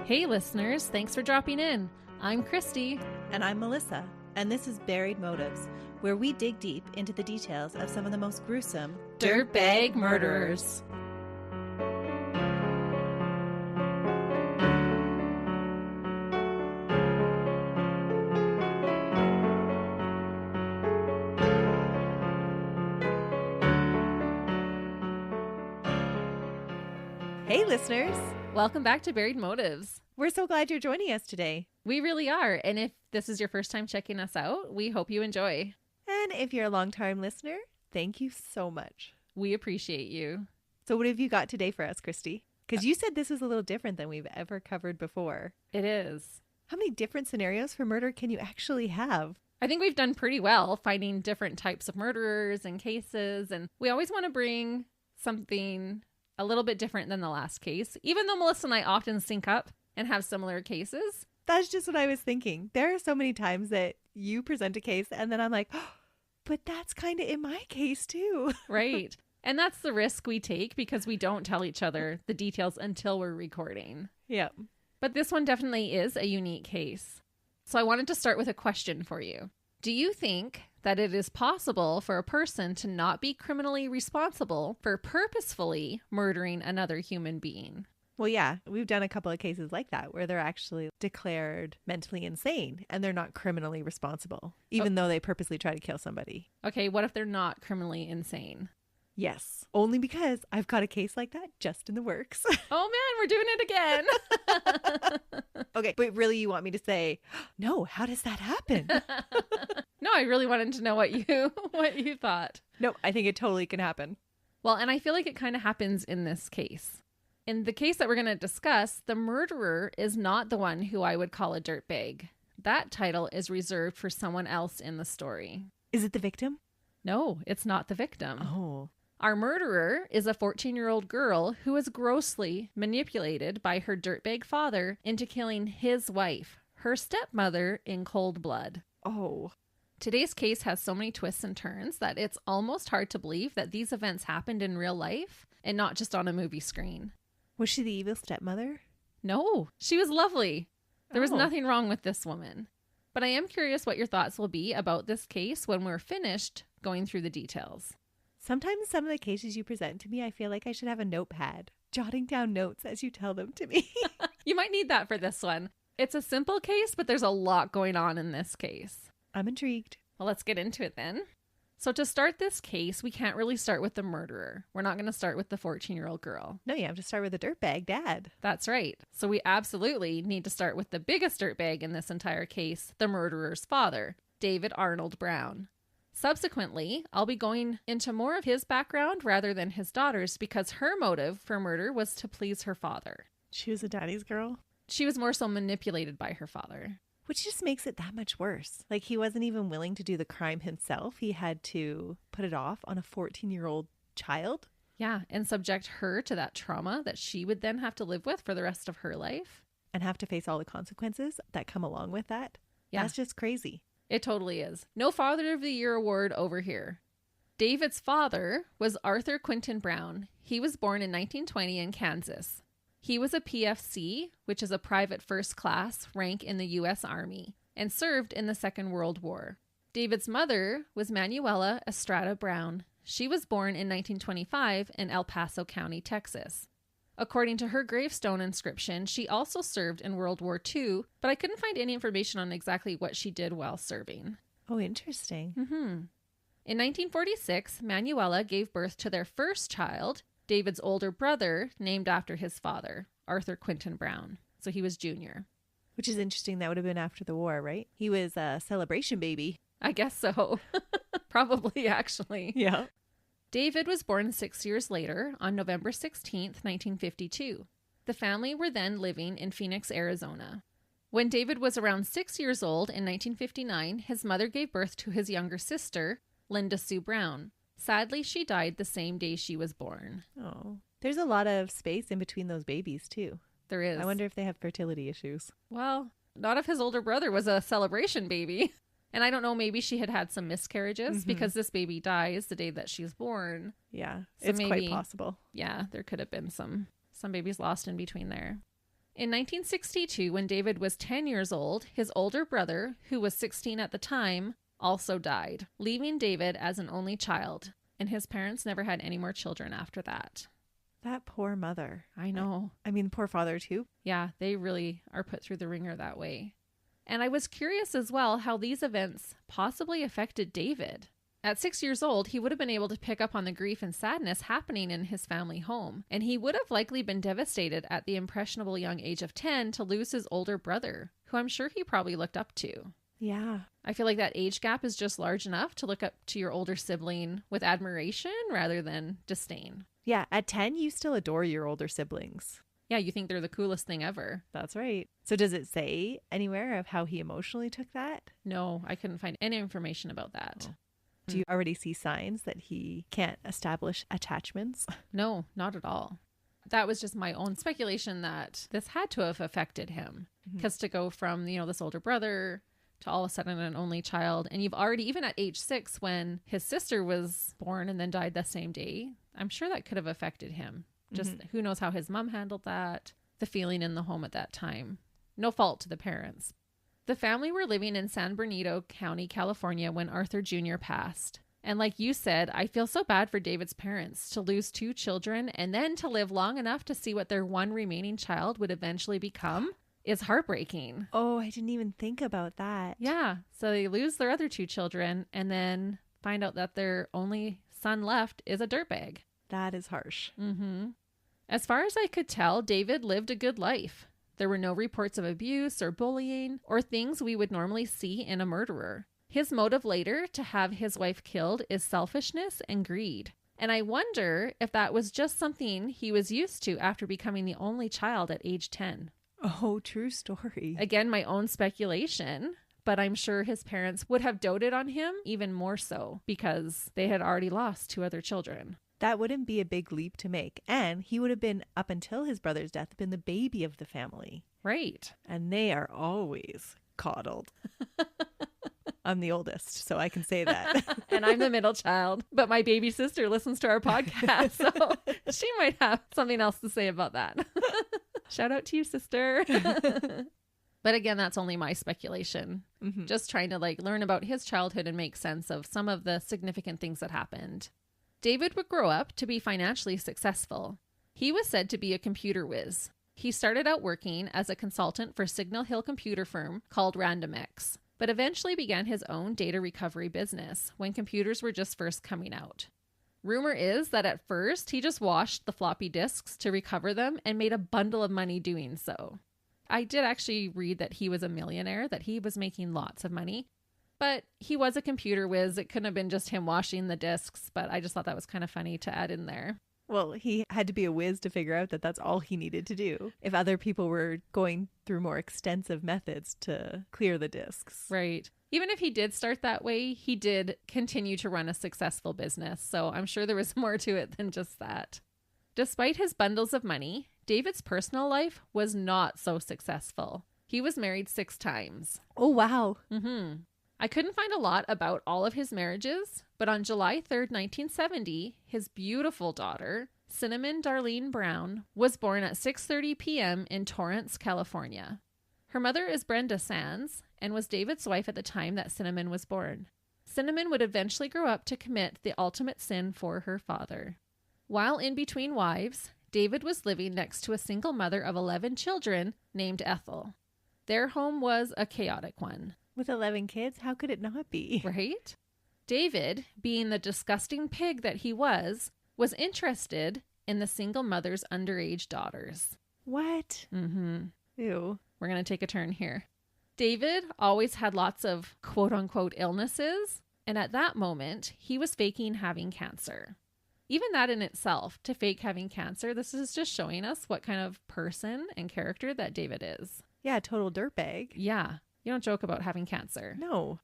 Hey listeners, thanks for dropping in. I'm Christy. And I'm Melissa, and this is Buried Motives, where we dig deep into the details of some of the most gruesome Dirtbag murderers. Hey listeners! Welcome back to Buried Motives. We're so glad you're joining us today. We really are, and if this is your first time checking us out, we hope you enjoy. And if you're a long-time listener, thank you so much. We appreciate you. So what have you got today for us, Christy? Because you said this was a little different than we've ever covered before. It is. How many different scenarios for murder can you actually have? I think we've done pretty well finding different types of murderers and cases, and we always want to bring something a little bit different than the last case, even though Melissa and I often sync up and have similar cases. That's just what I was thinking. There are so many times that you present a case and then I'm like, oh, but that's kind of in my case too. Right. And that's the risk we take because we don't tell each other the details until we're recording. Yeah. But this one definitely is a unique case. So I wanted to start with a question for you. Do you think that it is possible for a person to not be criminally responsible for purposefully murdering another human being? Well, yeah, we've done a couple of cases like that where they're actually declared mentally insane and they're not criminally responsible, even though they purposely try to kill somebody. Okay, what if they're not criminally insane? Yes, only because I've got a case like that just in the works. Oh man, we're doing it again. Okay, but really you want me to say, no, how does that happen? No, I really wanted to know what you thought. No, I think it totally can happen. Well, and I feel like it kind of happens in this case. In the case that we're going to discuss, the murderer is not the one who I would call a dirtbag. That title is reserved for someone else in the story. Is it the victim? No, it's not the victim. Oh. Our murderer is a 14-year-old girl who was grossly manipulated by her dirtbag father into killing his wife, her stepmother, in cold blood. Oh. Today's case has so many twists and turns that it's almost hard to believe that these events happened in real life and not just on a movie screen. Was she the evil stepmother? No, she was lovely. There was Oh. nothing wrong with this woman. But I am curious what your thoughts will be about this case when we're finished going through the details. Sometimes some of the cases you present to me, I feel like I should have a notepad, jotting down notes as you tell them to me. You might need that for this one. It's a simple case, but there's a lot going on in this case. I'm intrigued. Well, let's get into it then. So to start this case, we can't really start with the murderer. We're not going to start with the 14-year-old girl. No, you have to start with the dirtbag dad. That's right. So we absolutely need to start with the biggest dirtbag in this entire case, the murderer's father, David Arnold Brown. Subsequently, I'll be going into more of his background rather than his daughter's because her motive for murder was to please her father. She was a daddy's girl? She was more so manipulated by her father. Which just makes it that much worse. Like, he wasn't even willing to do the crime himself. He had to put it off on a 14-year-old child. Yeah, and subject her to that trauma that she would then have to live with for the rest of her life. And have to face all the consequences that come along with that. Yeah. That's just crazy. It totally is. No Father of the Year award over here. David's father was Arthur Quinton Brown. He was born in 1920 in Kansas. He was a PFC, which is a private first class rank in the U.S. Army, and served in the Second World War. David's mother was Manuela Estrada Brown. She was born in 1925 in El Paso County, Texas. According to her gravestone inscription, she also served in World War II, but I couldn't find any information on exactly what she did while serving. Oh, interesting. In 1946, Manuela gave birth to their first child, David's older brother, named after his father, Arthur Quinton Brown. So he was junior. Which is interesting. That would have been after the war, right? He was a celebration baby. I guess so. Probably, actually. Yeah. David was born 6 years later on November 16th, 1952. The family were then living in Phoenix, Arizona. When David was around 6 years old in 1959, his mother gave birth to his younger sister, Linda Sue Brown. Sadly, she died the same day she was born. Oh. There's a lot of space in between those babies, too. There is. I wonder if they have fertility issues. Well, not if his older brother was a celebration baby. And I don't know, maybe she had had some miscarriages because this baby dies the day that she's born. Yeah, So it's maybe, quite possible. Yeah, there could have been some babies lost in between there. In 1962, when David was 10 years old, his older brother, who was 16 at the time, also died, leaving David as an only child, and his parents never had any more children after that. That poor mother. I know. I mean, poor father too. Yeah, they really are put through the ringer that way. And I was curious as well how these events possibly affected David. At 6 years old, he would have been able to pick up on the grief and sadness happening in his family home, and he would have likely been devastated at the impressionable young age of 10 to lose his older brother, who I'm sure he probably looked up to. Yeah. I feel like that age gap is just large enough to look up to your older sibling with admiration rather than disdain. Yeah, at 10, you still adore your older siblings. Yeah, you think they're the coolest thing ever. That's right. So does it say anywhere of how he emotionally took that? No, I couldn't find any information about that. Oh. Do you already see signs that he can't establish attachments? No, not at all. That was just my own speculation that this had to have affected him. Because to go from, this older brother to all of a sudden an only child, and you've already, even at age 6, when his sister was born and then died the same day, I'm sure that could have affected him. Just who knows how his mom handled that, the feeling in the home at that time. No fault to the parents. The family were living in San Bernardino County, California when Arthur Jr. passed. And like you said, I feel so bad for David's parents to lose 2 children and then to live long enough to see what their one remaining child would eventually become is heartbreaking. Oh, I didn't even think about that. Yeah. So they lose their other 2 children and then find out that their only son left is a dirtbag. That is harsh. As far as I could tell, David lived a good life. There were no reports of abuse or bullying or things we would normally see in a murderer. His motive later to have his wife killed is selfishness and greed. And I wonder if that was just something he was used to after becoming the only child at age 10. Oh, true story. Again, my own speculation, but I'm sure his parents would have doted on him even more so because they had already lost 2 other children. That wouldn't be a big leap to make. And he would have been, up until his brother's death, been the baby of the family. Right. And they are always coddled. I'm the oldest, so I can say that. And I'm the middle child, but my baby sister listens to our podcast, so she might have something else to say about that. Shout out to you, sister. But again, that's only my speculation. Just trying to learn about his childhood and make sense of some of the significant things that happened. David would grow up to be financially successful. He was said to be a computer whiz. He started out working as a consultant for Signal Hill computer firm called RandomX, but eventually began his own data recovery business when computers were just first coming out. Rumor is that at first he just washed the floppy disks to recover them and made a bundle of money doing so. I did actually read that he was a millionaire, that he was making lots of money. But he was a computer whiz. It couldn't have been just him washing the disks, but I just thought that was kind of funny to add in there. Well, he had to be a whiz to figure out that that's all he needed to do. If other people were going through more extensive methods to clear the disks. Right. Even if he did start that way, he did continue to run a successful business. So I'm sure there was more to it than just that. Despite his bundles of money, David's personal life was not so successful. He was married 6 times. Oh, wow. I couldn't find a lot about all of his marriages, but on July 3rd, 1970, his beautiful daughter, Cinnamon Darlene Brown, was born at 6:30 p.m. in Torrance, California. Her mother is Brenda Sands and was David's wife at the time that Cinnamon was born. Cinnamon would eventually grow up to commit the ultimate sin for her father. While in between wives, David was living next to a single mother of 11 children named Ethel. Their home was a chaotic one. With 11 kids, how could it not be? Right? David, being the disgusting pig that he was interested in the single mother's underage daughters. What? Ew. We're going to take a turn here. David always had lots of quote-unquote illnesses, and at that moment, he was faking having cancer. Even that in itself, to fake having cancer, this is just showing us what kind of person and character that David is. Yeah, total dirtbag. Yeah. You don't joke about having cancer. No.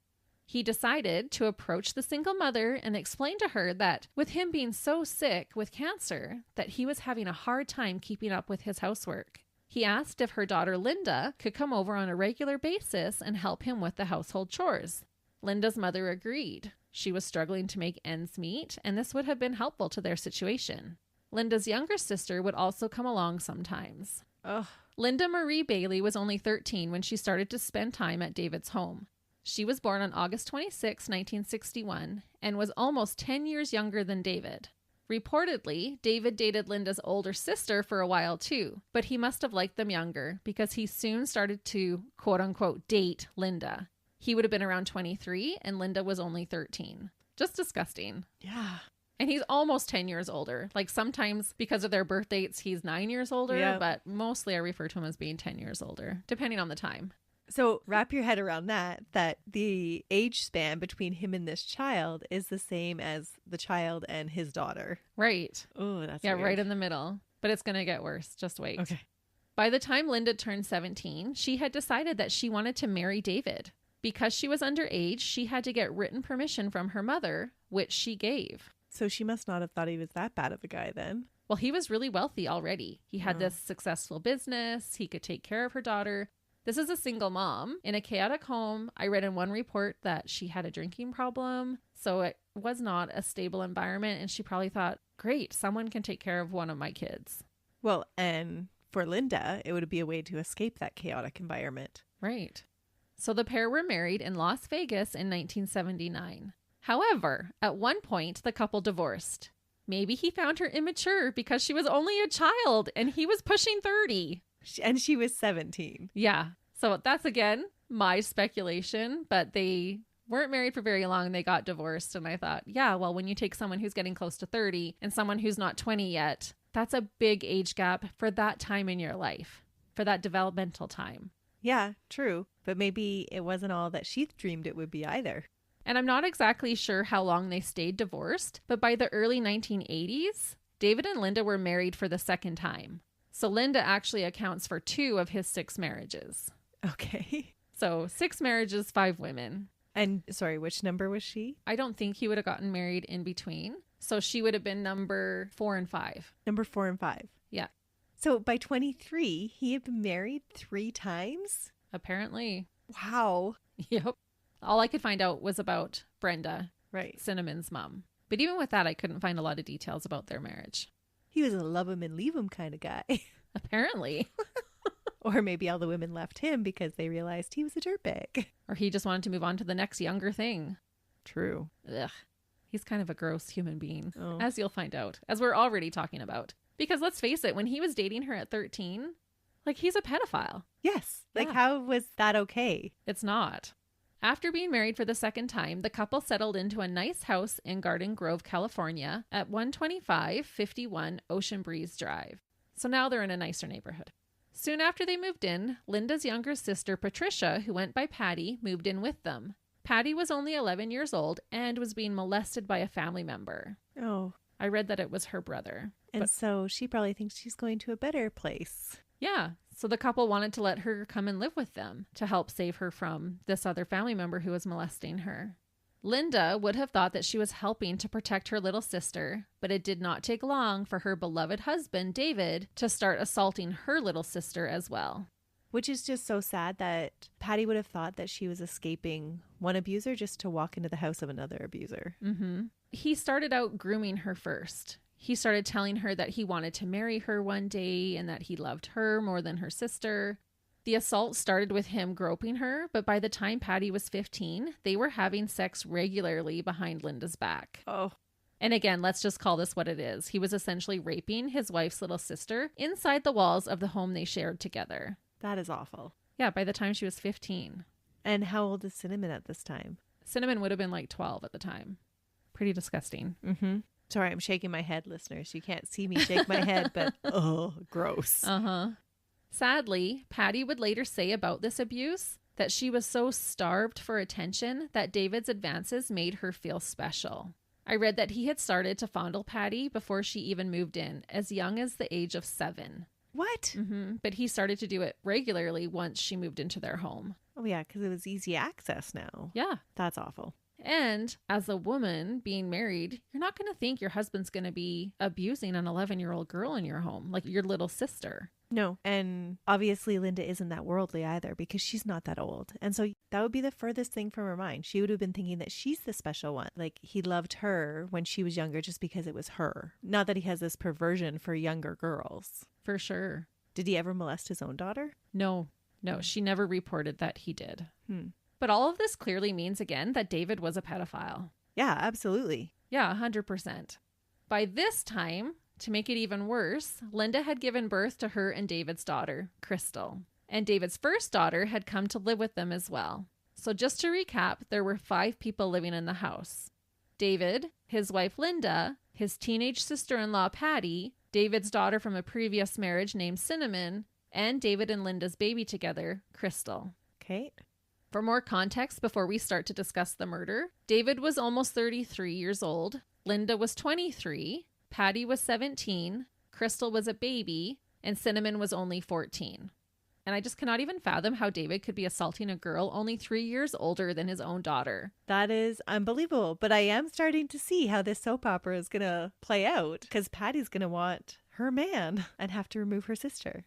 He decided to approach the single mother and explain to her that with him being so sick with cancer, that he was having a hard time keeping up with his housework. He asked if her daughter Linda could come over on a regular basis and help him with the household chores. Linda's mother agreed. She was struggling to make ends meet, and this would have been helpful to their situation. Linda's younger sister would also come along sometimes. Ugh. Linda Marie Bailey was only 13 when she started to spend time at David's home. She was born on August 26, 1961, and was almost 10 years younger than David. Reportedly, David dated Linda's older sister for a while too, but he must have liked them younger because he soon started to quote-unquote date Linda. He would have been around 23 and Linda was only 13. Just disgusting. Yeah. And he's almost 10 years older. Like sometimes because of their birth dates, he's 9 years older, but mostly I refer to him as being 10 years older, depending on the time. So wrap your head around that the age span between him and this child is the same as the child and his daughter. Right. Oh, that's yeah, weird. right in the middle. But it's going to get worse. Just wait. Okay. By the time Linda turned 17, she had decided that she wanted to marry David. Because she was underage, she had to get written permission from her mother, which she gave. So she must not have thought he was that bad of a guy then. Well, he was really wealthy already. He had this successful business. He could take care of her daughter. This is a single mom in a chaotic home. I read in one report that she had a drinking problem. So it was not a stable environment. And she probably thought, great, someone can take care of one of my kids. Well, and for Linda, it would be a way to escape that chaotic environment. Right. So the pair were married in Las Vegas in 1979. However, at one point, the couple divorced. Maybe he found her immature because she was only a child and he was pushing 30. And she was 17. Yeah. So that's, again, my speculation. But they weren't married for very long. They got divorced. And I thought, yeah, well, when you take someone who's getting close to 30 and someone who's not 20 yet, that's a big age gap for that time in your life, for that developmental time. Yeah, true. But maybe it wasn't all that she dreamed it would be either. And I'm not exactly sure how long they stayed divorced, but by the early 1980s, David and Linda were married for the second time. So Linda actually accounts for 2 of his 6 marriages. Okay. So 6 marriages, 5 women. And sorry, which number was she? I don't think he would have gotten married in between. So she would have been number 4 and 5. Number 4 and 5. Yeah. So by 23, he had been married 3 times? Apparently. Wow. Yep. All I could find out was about Brenda, Right. Cinnamon's mom. But even with that, I couldn't find a lot of details about their marriage. He was a love him and leave him kind of guy. Apparently. Or maybe all the women left him because they realized he was a dirtbag. Or he just wanted to move on to the next younger thing. True. Ugh. He's kind of a gross human being, Oh. as you'll find out, as we're already talking about. Because let's face it, when he was dating her at 13, like, he's a pedophile. Yes. Like, Yeah. how was that okay? It's not. After being married for the second time, the couple settled into a nice house in Garden Grove, California at 12551 Ocean Breeze Drive. So now they're in a nicer neighborhood. Soon after they moved in, Linda's younger sister, Patricia, who went by Patty, moved in with them. Patty was only 11 years old and was being molested by a family member. Oh. I read that it was her brother. And so she probably thinks she's going to a better place. Yeah, so the couple wanted to let her come and live with them to help save her from this other family member who was molesting her. Linda would have thought that she was helping to protect her little sister, but it did not take long for her beloved husband, David, to start assaulting her little sister as well. Which is just so sad that Patty would have thought that she was escaping one abuser just to walk into the house of another abuser. Mm-hmm. He started out grooming her first. He started telling her that he wanted to marry her one day and that he loved her more than her sister. The assault started with him groping her, but by the time Patty was 15, they were having sex regularly behind Linda's back. Oh. And again, let's just call this what it is. He was essentially raping his wife's little sister inside the walls of the home they shared together. That is awful. Yeah, by the time she was 15. And how old is Cinnamon at this time? Cinnamon would have been like 12 at the time. Pretty disgusting. Mm-hmm. Sorry, I'm shaking my head, listeners. You can't see me shake my head, but oh, gross. Uh-huh. Sadly, Patty would later say about this abuse that she was so starved for attention that David's advances made her feel special. I read that he had started to fondle Patty before she even moved in, as young as the age of 7. What? Mm-hmm. But he started to do it regularly once she moved into their home. Oh, yeah, because it was easy access now. Yeah. That's awful. And as a woman being married, you're not going to think your husband's going to be abusing an 11-year-old girl in your home, like your little sister. No. And obviously Linda isn't that worldly either because she's not that old. And so that would be the furthest thing from her mind. She would have been thinking that she's the special one. Like he loved her when she was younger just because it was her. Not that he has this perversion for younger girls. For sure. Did he ever molest his own daughter? No, she never reported that he did. Hmm. But all of this clearly means, again, that David was a pedophile. Yeah, absolutely. Yeah, 100%. By this time, to make it even worse, Linda had given birth to her and David's daughter, Crystal. And David's first daughter had come to live with them as well. So just to recap, there were 5 people living in the house. David, his wife Linda, his teenage sister-in-law Patty, David's daughter from a previous marriage named Cinnamon, and David and Linda's baby together, Crystal. Okay. For more context before we start to discuss the murder, David was almost 33 years old, Linda was 23, Patty was 17, Crystal was a baby, and Cinnamon was only 14. And I just cannot even fathom how David could be assaulting a girl only 3 years older than his own daughter. That is unbelievable. But I am starting to see how this soap opera is going to play out, because Patty's going to want her man and have to remove her sister.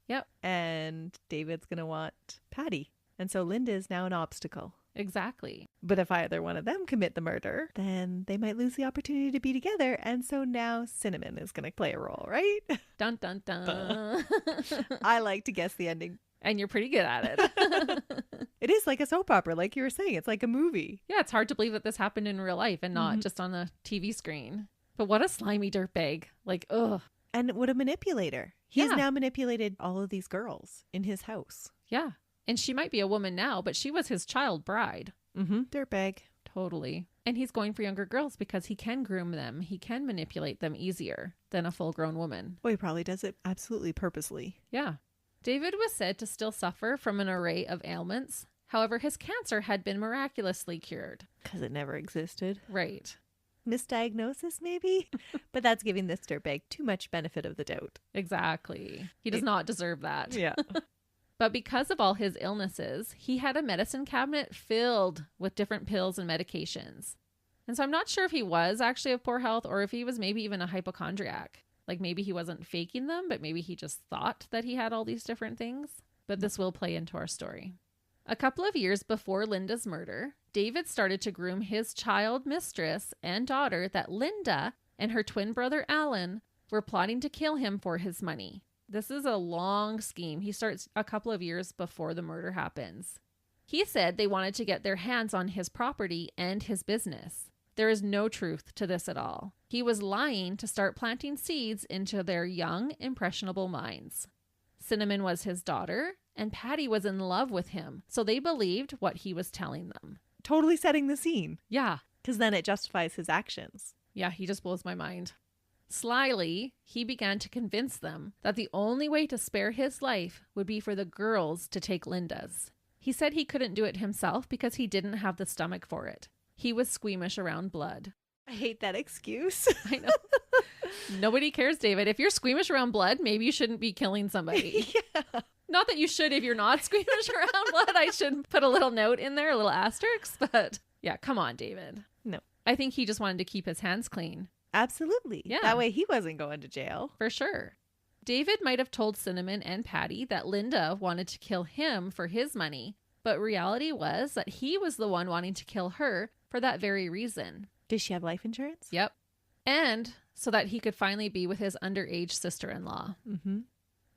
Yep. And David's going to want Patty. And so Linda is now an obstacle. Exactly. But if either one of them commit the murder, then they might lose the opportunity to be together. And so now Cinnamon is going to play a role, right? Dun, dun, dun. I like to guess the ending. And you're pretty good at it. It is like a soap opera, like you were saying. It's like a movie. Yeah, it's hard to believe that this happened in real life and not just on a TV screen. But what a slimy dirtbag. Like, ugh. And what a manipulator. He's Yeah. now manipulated all of these girls in his house. Yeah. And she might be a woman now, but she was his child bride. Dirtbag. Totally. And he's going for younger girls because he can groom them. He can manipulate them easier than a full-grown woman. Well, he probably does it absolutely purposely. Yeah. David was said to still suffer from an array of ailments. However, his cancer had been miraculously cured. Because it never existed. Right. Misdiagnosis, maybe? But that's giving this dirtbag too much benefit of the doubt. Exactly. He does not deserve that. Yeah. But because of all his illnesses, he had a medicine cabinet filled with different pills and medications. And so I'm not sure if he was actually of poor health or if he was maybe even a hypochondriac. Like maybe he wasn't faking them, but maybe he just thought that he had all these different things. But this will play into our story. A couple of years before Linda's murder, David started to groom his child mistress and daughter that Linda and her twin brother Alan were plotting to kill him for his money. This is a long scheme. He starts a couple of years before the murder happens. He said they wanted to get their hands on his property and his business. There is no truth to this at all. He was lying to start planting seeds into their young, impressionable minds. Cinnamon was his daughter, and Patty was in love with him, so they believed what he was telling them. Totally setting the scene. Yeah. Because then it justifies his actions. Yeah, he just blows my mind. Slyly, he began to convince them that the only way to spare his life would be for the girls to take Linda's. He said he couldn't do it himself because he didn't have the stomach for it. He was squeamish around blood. I hate that excuse. I know. Nobody cares, David. If you're squeamish around blood, maybe you shouldn't be killing somebody. Yeah. Not that you should if you're not squeamish around blood. I should put a little note in there, a little asterisk. But yeah, come on, David. No. I think he just wanted to keep his hands clean. Absolutely. Yeah. That way he wasn't going to jail. For sure. David might have told Cinnamon and Patty that Linda wanted to kill him for his money, but reality was that he was the one wanting to kill her for that very reason. Does she have life insurance? Yep. And so that he could finally be with his underage sister-in-law.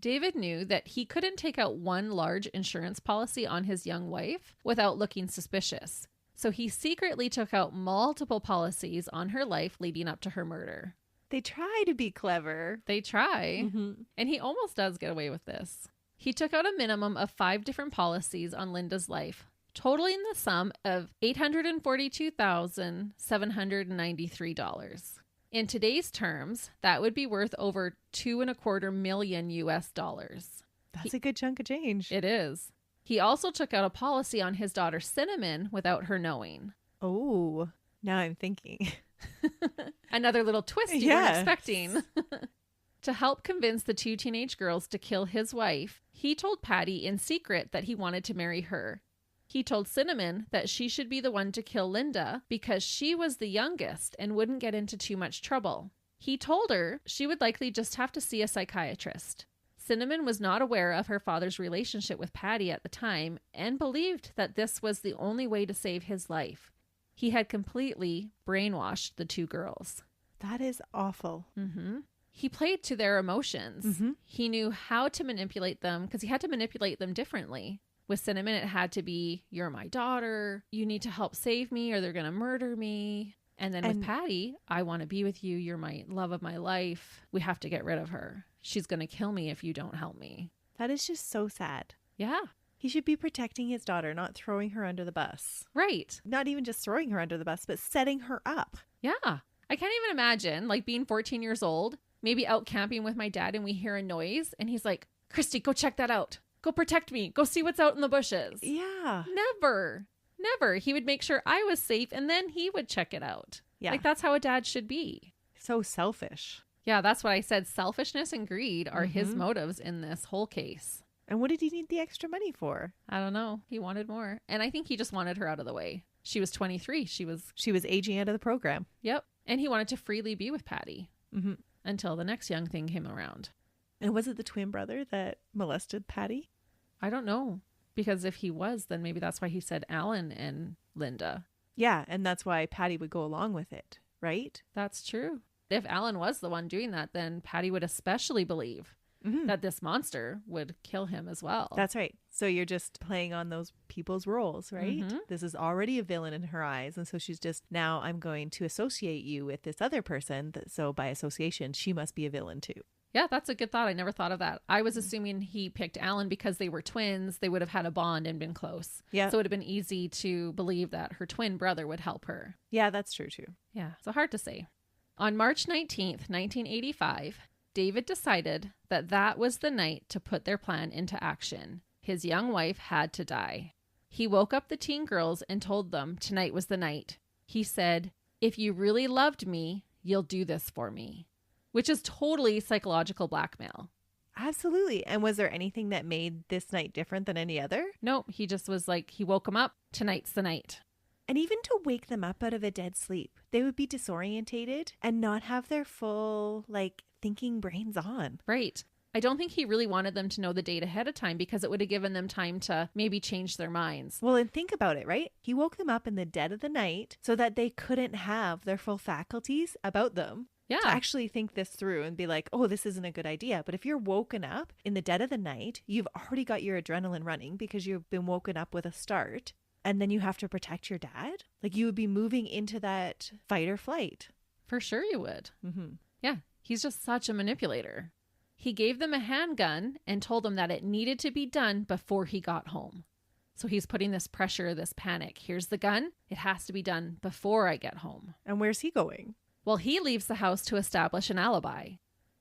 David knew that he couldn't take out one large insurance policy on his young wife without looking suspicious. So he secretly took out multiple policies on her life leading up to her murder. They try to be clever. They try. And he almost does get away with this. He took out a minimum of 5 different policies on Linda's life, totaling the sum of $842,793. In today's terms, that would be worth over $2.25 million US. That's a good chunk of change. It is. He also took out a policy on his daughter Cinnamon without her knowing. Oh, now I'm thinking. Another little twist you weren't Yes. expecting. To help convince the 2 teenage girls to kill his wife, he told Patty in secret that he wanted to marry her. He told Cinnamon that she should be the one to kill Linda because she was the youngest and wouldn't get into too much trouble. He told her she would likely just have to see a psychiatrist. Cinnamon was not aware of her father's relationship with Patty at the time and believed that this was the only way to save his life. He had completely brainwashed the 2 girls. That is awful. he played to their emotions. Mm-hmm. He knew how to manipulate them because he had to manipulate them differently. With Cinnamon, it had to be, you're my daughter. You need to help save me or they're going to murder me. And then with Patty, I want to be with you. You're my love of my life. We have to get rid of her. She's going to kill me if you don't help me. That is just so sad. Yeah. He should be protecting his daughter, not throwing her under the bus. Right. Not even just throwing her under the bus, but setting her up. Yeah. I can't even imagine like being 14 years old, maybe out camping with my dad and we hear a noise and he's like, Christy, go check that out. Go protect me. Go see what's out in the bushes. Yeah. Never. He would make sure I was safe and then he would check it out. Yeah. Like that's how a dad should be. So selfish. Yeah, that's what I said. Selfishness and greed are his motives in this whole case. And what did he need the extra money for? I don't know. He wanted more. And I think he just wanted her out of the way. She was 23. She was aging out of the program. Yep. And he wanted to freely be with Patty until the next young thing came around. And was it the twin brother that molested Patty? I don't know. Because if he was, then maybe that's why he said Alan and Linda. Yeah, and that's why Patty would go along with it, right? That's true. If Alan was the one doing that, then Patty would especially believe that this monster would kill him as well. That's right. So you're just playing on those people's roles, right? This is already a villain in her eyes. And so she's just, now I'm going to associate you with this other person. So by association, she must be a villain too. Yeah, that's a good thought. I never thought of that. I was assuming he picked Alan because they were twins. They would have had a bond and been close. Yeah. So it would have been easy to believe that her twin brother would help her. Yeah, that's true too. Yeah, so hard to say. On March 19th, 1985, David decided that that was the night to put their plan into action. His young wife had to die. He woke up the teen girls and told them tonight was the night. He said, if you really loved me, you'll do this for me. Which is totally psychological blackmail. Absolutely. And was there anything that made this night different than any other? No, he just was like, he woke them up. Tonight's the night. And even to wake them up out of a dead sleep, they would be disorientated and not have their full, thinking brains on. Right. I don't think he really wanted them to know the date ahead of time because it would have given them time to maybe change their minds. Well, and think about it, right? He woke them up in the dead of the night so that they couldn't have their full faculties about them. Yeah. To actually think this through and be like, oh, this isn't a good idea. But if you're woken up in the dead of the night, you've already got your adrenaline running because you've been woken up with a start. And then you have to protect your dad. You would be moving into that fight or flight. For sure you would. Yeah. He's just such a manipulator. He gave them a handgun and told them that it needed to be done before he got home. So he's putting this pressure, this panic. Here's the gun. It has to be done before I get home. And where's he going? Well, he leaves the house to establish an alibi.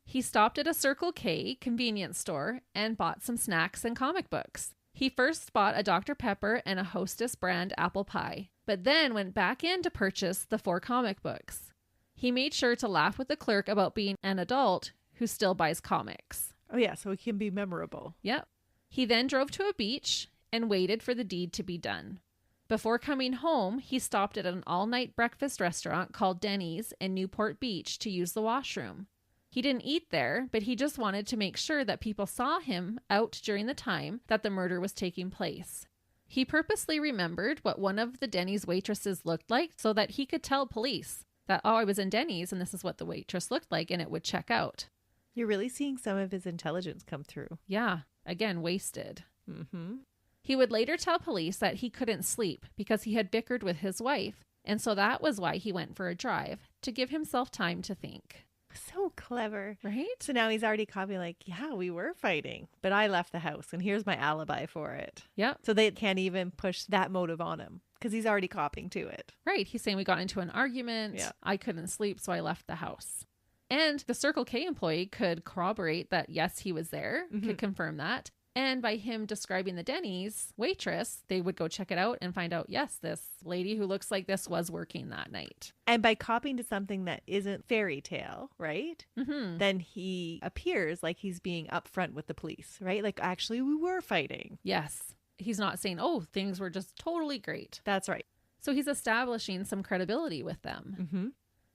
He stopped at a Circle K convenience store and bought some snacks and comic books. He first bought a Dr. Pepper and a Hostess brand apple pie, but then went back in to purchase the 4 comic books. He made sure to laugh with the clerk about being an adult who still buys comics. Oh yeah, so it can be memorable. Yep. He then drove to a beach and waited for the deed to be done. Before coming home, he stopped at an all-night breakfast restaurant called Denny's in Newport Beach to use the washroom. He didn't eat there, but he just wanted to make sure that people saw him out during the time that the murder was taking place. He purposely remembered what one of the Denny's waitresses looked like so that he could tell police that, oh, I was in Denny's and this is what the waitress looked like, and it would check out. You're really seeing some of his intelligence come through. Yeah, again, wasted. Mm-hmm. He would later tell police that he couldn't sleep because he had bickered with his wife, and so that was why he went for a drive, to give himself time to think. So clever. Right? So now he's already copying yeah, we were fighting, but I left the house and here's my alibi for it. Yep. So they can't even push that motive on him because he's already copying to it. Right. He's saying we got into an argument. Yeah. I couldn't sleep, so I left the house. And the Circle K employee could corroborate that, yes, he was there, could confirm that. And by him describing the Denny's waitress, they would go check it out and find out, yes, this lady who looks like this was working that night. And by copying to something that isn't fairy tale, right? Mm-hmm. Then he appears like he's being upfront with the police, right? Actually, we were fighting. Yes. He's not saying, oh, things were just totally great. That's right. So he's establishing some credibility with them. Mm-hmm.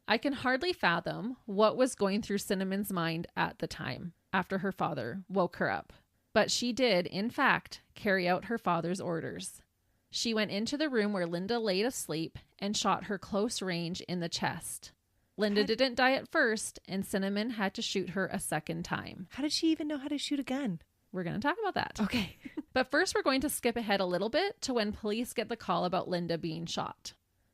I can hardly fathom what was going through Cinnamon's mind at the time after her father woke her up. But she did, in fact, carry out her father's orders. She went into the room where Linda lay asleep and shot her close range in the chest. Linda didn't die at first, and Cinnamon had to shoot her a second time. How did she even know how to shoot a gun? We're going to talk about that. Okay. But first, we're going to skip ahead a little bit to when police get the call about Linda being shot.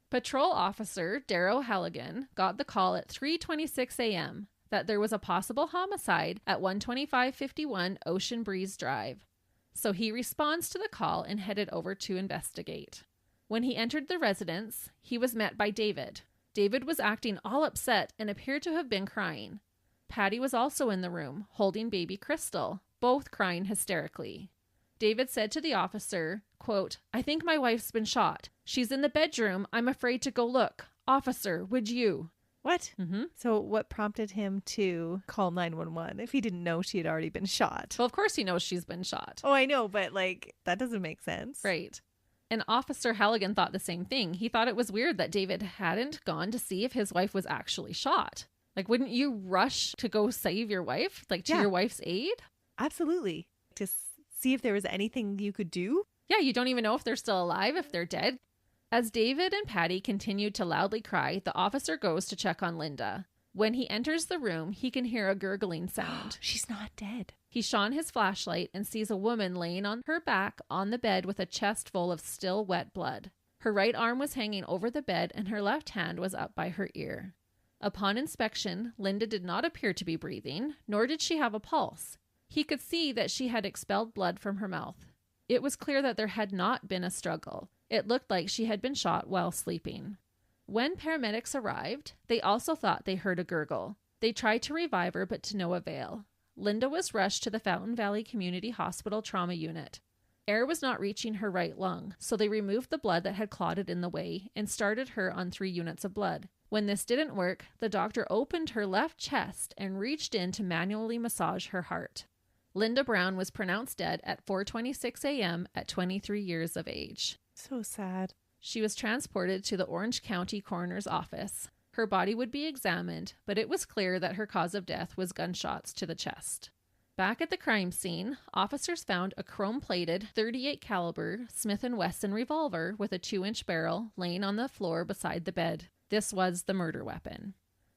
Patrol officer Darrow Halligan got the call at 3:26 a.m. that there was a possible homicide at 12551 Ocean Breeze Drive. So he responds to the call and headed over to investigate. When he entered the residence, he was met by David. David was acting all upset and appeared to have been crying. Patty was also in the room, holding baby Crystal, both crying hysterically. David said to the officer, quote, "I think my wife's been shot. She's in the bedroom. I'm afraid to go look. Officer, would you?" What? Mm-hmm. So what prompted him to call 911 if he didn't know she had already been shot? Well, of course he knows she's been shot. Oh, I know, but that doesn't make sense. Right. And Officer Halligan thought the same thing. He thought it was weird that David hadn't gone to see if his wife was actually shot. Wouldn't you rush to go save your wife? To your wife's aid? Absolutely. To see if there was anything you could do? Yeah, you don't even know if they're still alive, if they're dead. As David and Patty continued to loudly cry, the officer goes to check on Linda. When he enters the room, he can hear a gurgling sound. She's not dead. He shone his flashlight and sees a woman laying on her back on the bed with a chest full of still wet blood. Her right arm was hanging over the bed and her left hand was up by her ear. Upon inspection, Linda did not appear to be breathing, nor did she have a pulse. He could see that she had expelled blood from her mouth. It was clear that there had not been a struggle. It looked like she had been shot while sleeping. When paramedics arrived, they also thought they heard a gurgle. They tried to revive her, but to no avail. Linda was rushed to the Fountain Valley Community Hospital trauma unit. Air was not reaching her right lung, so they removed the blood that had clotted in the way and started her on 3 units of blood. When this didn't work, the doctor opened her left chest and reached in to manually massage her heart. Linda Brown was pronounced dead at 4:26 a.m. at 23 years of age. So sad. She was transported to the Orange County Coroner's Office. Her body would be examined, but it was clear that her cause of death was gunshots to the chest. Back at the crime scene, officers found a chrome-plated .38 caliber Smith & Wesson revolver with a 2-inch barrel laying on the floor beside the bed. This was the murder weapon.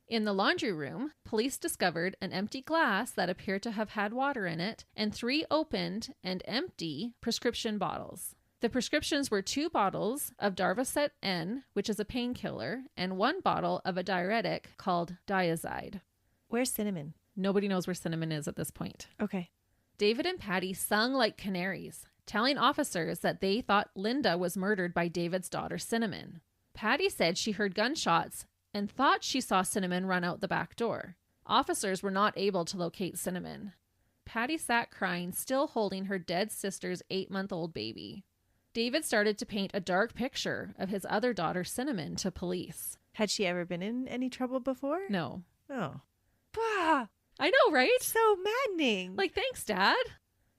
In the laundry room, police discovered an empty glass that appeared to have had water in it and 3 opened and empty prescription bottles. The prescriptions were 2 bottles of Darvocet N, which is a painkiller, and 1 bottle of a diuretic called Diazide. Where's Cinnamon? Nobody knows where Cinnamon is at this point. Okay. David and Patty sung like canaries, telling officers that they thought Linda was murdered by David's daughter Cinnamon. Patty said she heard gunshots and thought she saw Cinnamon run out the back door. Officers were not able to locate Cinnamon. Patty sat crying, still holding her dead sister's 8-month-old baby. David started to paint a dark picture of his other daughter, Cinnamon, to police. Had she ever been in any trouble before? No. Oh. Bah! I know, right? So maddening. Thanks, Dad.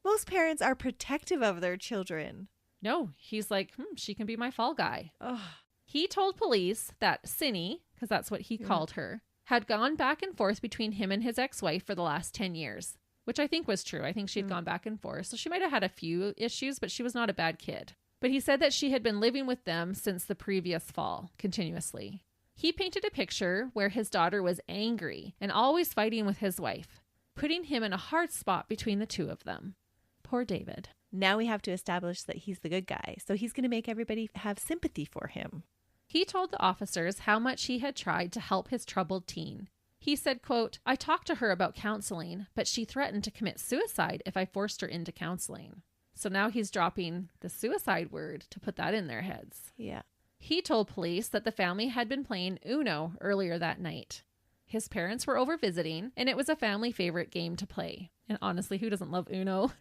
Most parents are protective of their children. No, he's like, she can be my fall guy. Ugh. He told police that Cinny, because that's what he called her, had gone back and forth between him and his ex-wife for the last 10 years, which I think was true. I think she'd gone back and forth. So she might have had a few issues, but she was not a bad kid. But he said that she had been living with them since the previous fall, continuously. He painted a picture where his daughter was angry and always fighting with his wife, putting him in a hard spot between the two of them. Poor David. Now we have to establish that he's the good guy, so he's going to make everybody have sympathy for him. He told the officers how much he had tried to help his troubled teen. He said, quote, "I talked to her about counseling, but she threatened to commit suicide if I forced her into counseling." So now he's dropping the suicide word to put that in their heads. Yeah. He told police that the family had been playing Uno earlier that night. His parents were over visiting, and it was a family favorite game to play. And honestly, who doesn't love Uno?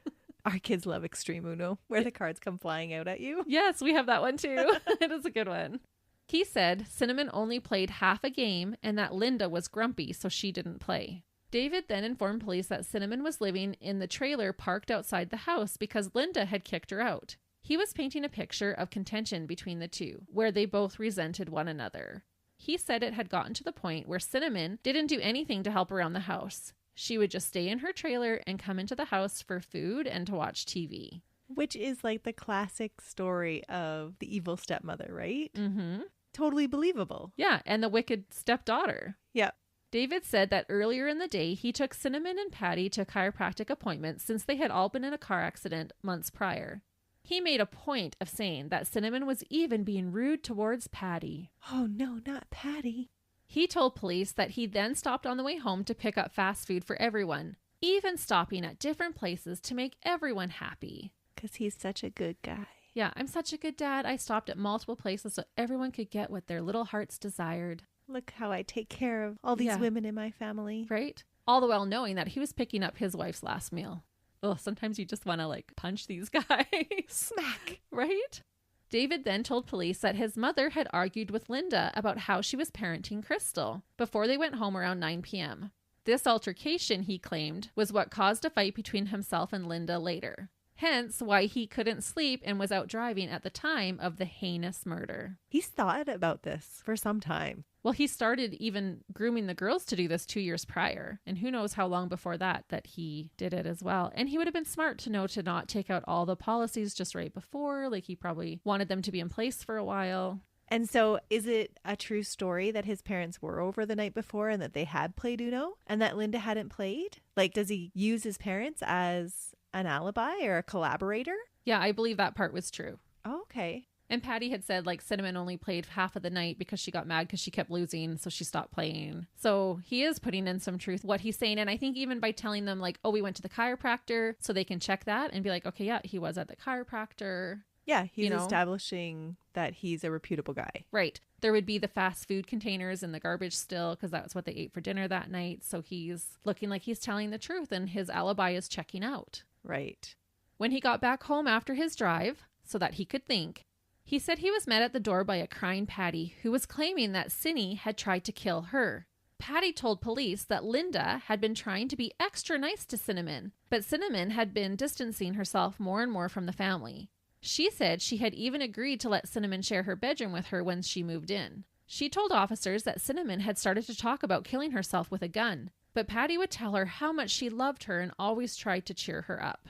Our kids love Extreme Uno, where the cards come flying out at you. Yes, we have that one too. It is a good one. He said Cinnamon only played half a game and that Linda was grumpy, so she didn't play. David then informed police that Cinnamon was living in the trailer parked outside the house because Linda had kicked her out. He was painting a picture of contention between the two, where they both resented one another. He said it had gotten to the point where Cinnamon didn't do anything to help around the house. She would just stay in her trailer and come into the house for food and to watch TV. Which is like the classic story of the evil stepmother, right? Mm-hmm. totally believable. Yeah, and the wicked stepdaughter. Yep. David said that earlier in the day, he took Cinnamon and Patty to chiropractic appointments since they had all been in a car accident months prior. He made a point of saying that Cinnamon was even being rude towards Patty. Oh, no, not Patty. He told police that he then stopped on the way home to pick up fast food for everyone, even stopping at different places to make everyone happy. Because he's such a good guy. Yeah, I'm such a good dad. I stopped at multiple places so everyone could get what their little hearts desired. Look how I take care of all these women in my family. Right? All the while knowing that he was picking up his wife's last meal. Oh, sometimes you just want to punch these guys. Smack. Right? David then told police that his mother had argued with Linda about how she was parenting Crystal before they went home around 9 p.m. This altercation, he claimed, was what caused a fight between himself and Linda later. Hence why he couldn't sleep and was out driving at the time of the heinous murder. He's thought about this for some time. Well, he started even grooming the girls to do this 2 years prior. And who knows how long before that he did it as well. And he would have been smart to know to not take out all the policies just right before. He probably wanted them to be in place for a while. And so is it a true story that his parents were over the night before and that they had played Uno and that Linda hadn't played? Does he use his parents as an alibi or a collaborator? Yeah, I believe that part was true. Oh, okay. And Patty had said Cinnamon only played half of the night because she got mad because she kept losing, so she stopped playing. So he is putting in some truth what he's saying. And I think even by telling them oh, we went to the chiropractor, so they can check that and be okay, yeah, he was at the chiropractor. Yeah, he's establishing that he's a reputable guy. Right. There would be the fast food containers in the garbage still because that's what they ate for dinner that night. So he's looking like he's telling the truth and his alibi is checking out. Right. When he got back home after his drive so that he could think, he said he was met at the door by a crying Patty who was claiming that Cinny had tried to kill her. Patty told police that Linda had been trying to be extra nice to Cinnamon, but Cinnamon had been distancing herself more and more from the family. She said she had even agreed to let Cinnamon share her bedroom with her when she moved in. She told officers that Cinnamon had started to talk about killing herself with a gun, but Patty would tell her how much she loved her and always tried to cheer her up.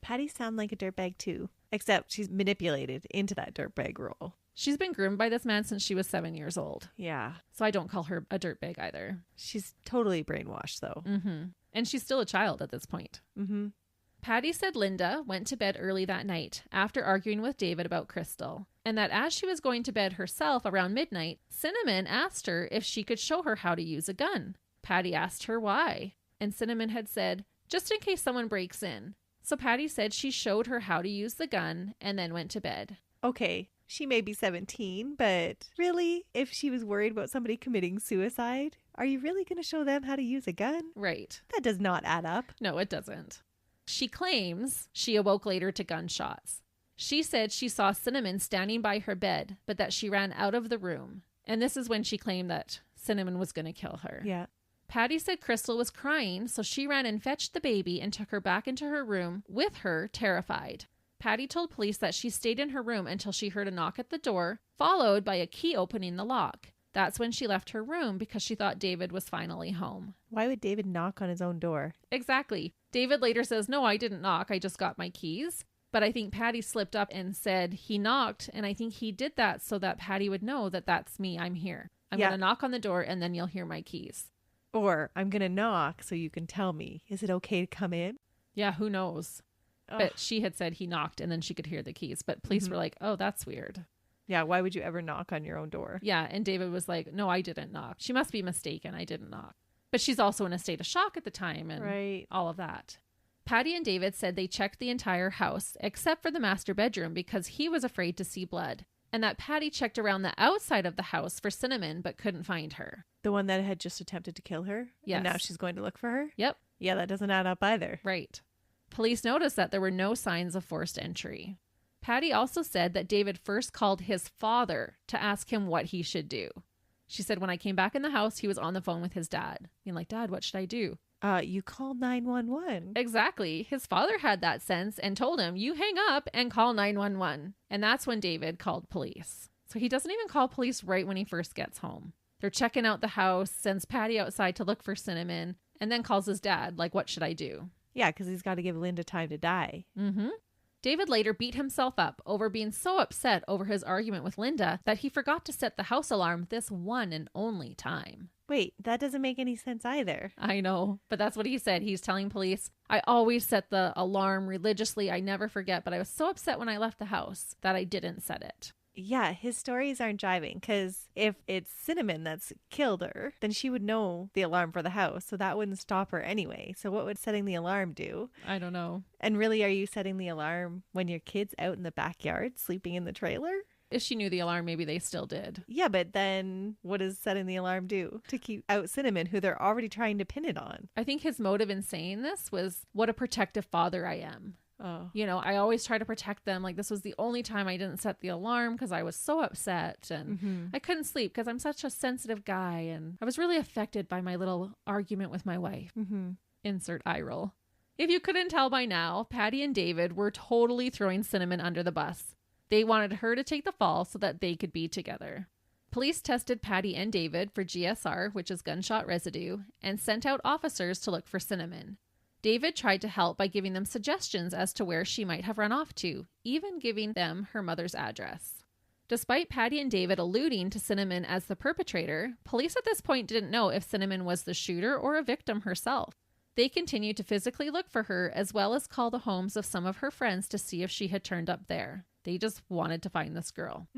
Patty sounds like a dirtbag too, except she's manipulated into that dirtbag role. She's been groomed by this man since she was 7 years old. Yeah. So I don't call her a dirtbag either. She's totally brainwashed though. Mm-hmm. And she's still a child at this point. Mm-hmm. Patty said Linda went to bed early that night after arguing with David about Crystal, and that as she was going to bed herself around midnight, Cinnamon asked her if she could show her how to use a gun. Patty asked her why, and Cinnamon had said, just in case someone breaks in. So Patty said she showed her how to use the gun and then went to bed. Okay, she may be 17, but really, if she was worried about somebody committing suicide, are you really going to show them how to use a gun? Right. That does not add up. No, it doesn't. She claims she awoke later to gunshots. She said she saw Cinnamon standing by her bed, but that she ran out of the room. And this is when she claimed that Cinnamon was going to kill her. Yeah. Patty said Crystal was crying, so she ran and fetched the baby and took her back into her room with her, terrified. Patty told police that she stayed in her room until she heard a knock at the door, followed by a key opening the lock. That's when she left her room because she thought David was finally home. Why would David knock on his own door? Exactly. David later says, no, I didn't knock. I just got my keys. But I think Patty slipped up and said he knocked. And I think he did that so that Patty would know that that's me. I'm here. I'm going to knock on the door and then you'll hear my keys. Or I'm going to knock so you can tell me. Is it okay to come in? Yeah, who knows? Ugh. But she had said he knocked and then she could hear the keys. But police were like, oh, that's weird. Yeah, why would you ever knock on your own door? Yeah, and David was like, no, I didn't knock. She must be mistaken. I didn't knock. But she's also in a state of shock at the time and all of that. Patty and David said they checked the entire house except for the master bedroom because he was afraid to see blood, and that Patty checked around the outside of the house for Cinnamon but couldn't find her. The one that had just attempted to kill her? Yes. And now she's going to look for her? Yep. Yeah, that doesn't add up either. Right. Police noticed that there were no signs of forced entry. Patty also said that David first called his father to ask him what he should do. She said, when I came back in the house, he was on the phone with his dad. Being like, Dad, what should I do? You call 911. Exactly. His father had that sense and told him, you hang up and call 911. And that's when David called police. So he doesn't even call police right when he first gets home. They're checking out the house, sends Patty outside to look for Cinnamon, and then calls his dad, like, what should I do? Yeah, because he's got to give Linda time to die. Mm-hmm. David later beat himself up over being so upset over his argument with Linda that he forgot to set the house alarm this one and only time. Wait, that doesn't make any sense either. I know, but that's what he said. He's telling police, I always set the alarm religiously. I never forget, but I was so upset when I left the house that I didn't set it. Yeah, his stories aren't jiving because if it's Cinnamon that's killed her, then she would know the alarm for the house. So that wouldn't stop her anyway. So what would setting the alarm do? I don't know. And really, are you setting the alarm when your kid's out in the backyard sleeping in the trailer? If she knew the alarm, maybe they still did. Yeah, but then what does setting the alarm do to keep out Cinnamon, who they're already trying to pin it on? I think his motive in saying this was, what a protective father I am. Oh. You know, I always try to protect them. Like, this was the only time I didn't set the alarm because I was so upset and I couldn't sleep because I'm such a sensitive guy. And I was really affected by my little argument with my wife. Insert eye roll. If you couldn't tell by now, Patty and David were totally throwing Cinnamon under the bus. They wanted her to take the fall so that they could be together. Police tested Patty and David for GSR, which is gunshot residue, and sent out officers to look for Cinnamon. David tried to help by giving them suggestions as to where she might have run off to, even giving them her mother's address. Despite Patty and David alluding to Cinnamon as the perpetrator, police at this point didn't know if Cinnamon was the shooter or a victim herself. They continued to physically look for her, as well as call the homes of some of her friends to see if she had turned up there. They just wanted to find this girl.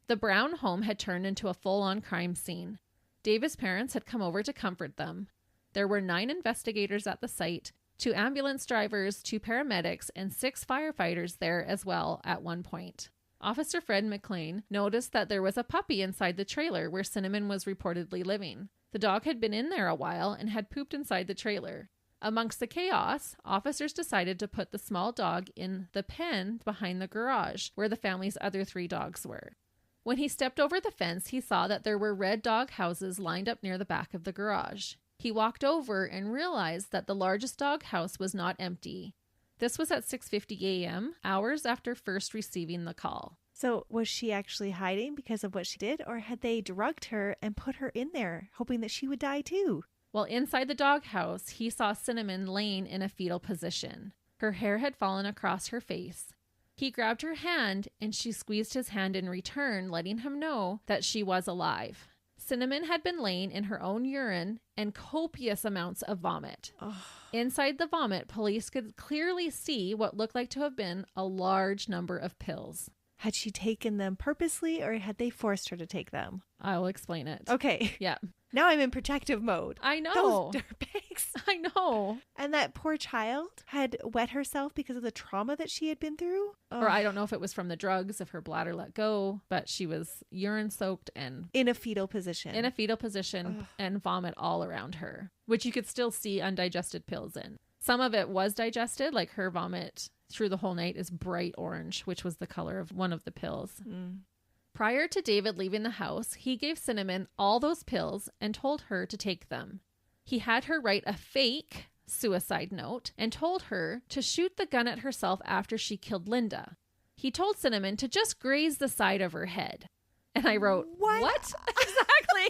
The Brown home had turned into a full-on crime scene. David's parents had come over to comfort them. There were 9 investigators at the site, 2 ambulance drivers, 2 paramedics, and 6 firefighters there as well at one point. Officer Fred McLean noticed that there was a puppy inside the trailer where Cinnamon was reportedly living. The dog had been in there a while and had pooped inside the trailer. Amongst the chaos, officers decided to put the small dog in the pen behind the garage where the family's other 3 dogs were. When he stepped over the fence, he saw that there were red dog houses lined up near the back of the garage. He walked over and realized that the largest dog house was not empty. This was at 6:50 a.m., hours after first receiving the call. So was she actually hiding because of what she did, or had they drugged her and put her in there, hoping that she would die too? Well, inside the doghouse, he saw Cinnamon laying in a fetal position. Her hair had fallen across her face. He grabbed her hand and she squeezed his hand in return, letting him know that she was alive. Cinnamon had been laying in her own urine and copious amounts of vomit. Inside the vomit, police could clearly see what looked like to have been a large number of pills. Had she taken them purposely, or had they forced her to take them? I'll explain it. Okay. Yeah. Now I'm in protective mode. I know. Those dirtbags. I know. And that poor child had wet herself because of the trauma that she had been through. Or I don't know if it was from the drugs, if her bladder let go, but she was urine soaked and in a fetal position. And vomit all around her, which you could still see undigested pills in. Some of it was digested, like her vomit through the whole night is bright orange, which was the color of one of the pills. Prior to David leaving the house, he gave Cinnamon all those pills and told her to take them. He had her write a fake suicide note and told her to shoot the gun at herself after she killed Linda. He told Cinnamon to just graze the side of her head. And I wrote, what? Exactly.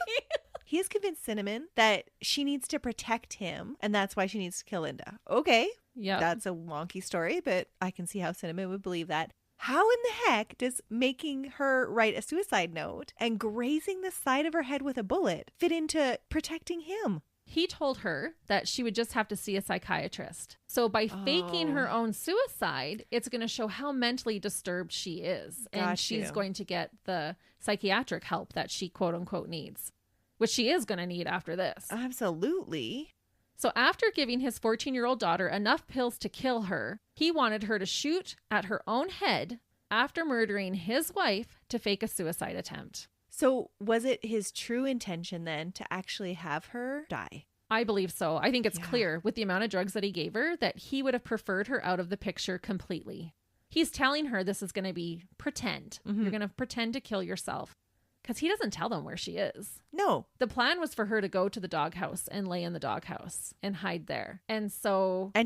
He has convinced Cinnamon that she needs to protect him, and that's why she needs to kill Linda. Okay. Yeah. That's a wonky story, but I can see how Cinnamon would believe that. How in the heck does making her write a suicide note and grazing the side of her head with a bullet fit into protecting him? He told her that she would just have to see a psychiatrist. So by faking her own suicide, it's going to show how mentally disturbed she is. And she's going to get the psychiatric help that she quote unquote needs, which she is going to need after this. Absolutely. So after giving his 14-year-old daughter enough pills to kill her, he wanted her to shoot at her own head after murdering his wife to fake a suicide attempt. So was it his true intention then to actually have her die? I believe so. I think it's clear with the amount of drugs that he gave her that he would have preferred her out of the picture completely. He's telling her this is going to be pretend. You're going to pretend to kill yourself. Because he doesn't tell them where she is. No. The plan was for her to go to the doghouse and lay in the doghouse and hide there. And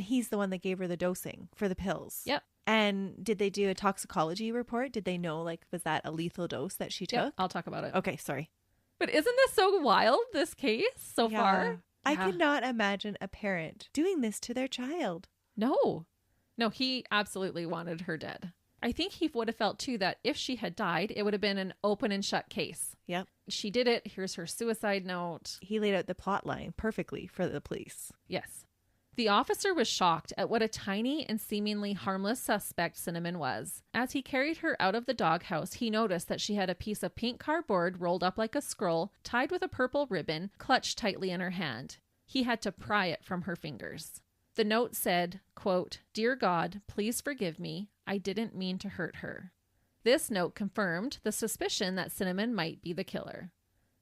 he's the one that gave her the dosing for the pills. Yep. And did they do a toxicology report? Did they know, was that a lethal dose that she took? Yep, I'll talk about it. Okay, sorry. But isn't this so wild, this case so far? I could not imagine a parent doing this to their child. No. No, he absolutely wanted her dead. I think he would have felt too that if she had died, it would have been an open and shut case. Yep. She did it. Here's her suicide note. He laid out the plot line perfectly for the police. Yes. The officer was shocked at what a tiny and seemingly harmless suspect Cinnamon was. As he carried her out of the doghouse, he noticed that she had a piece of pink cardboard rolled up like a scroll, tied with a purple ribbon, clutched tightly in her hand. He had to pry it from her fingers. The note said, quote, "Dear God, please forgive me. I didn't mean to hurt her." This note confirmed the suspicion that Cinnamon might be the killer.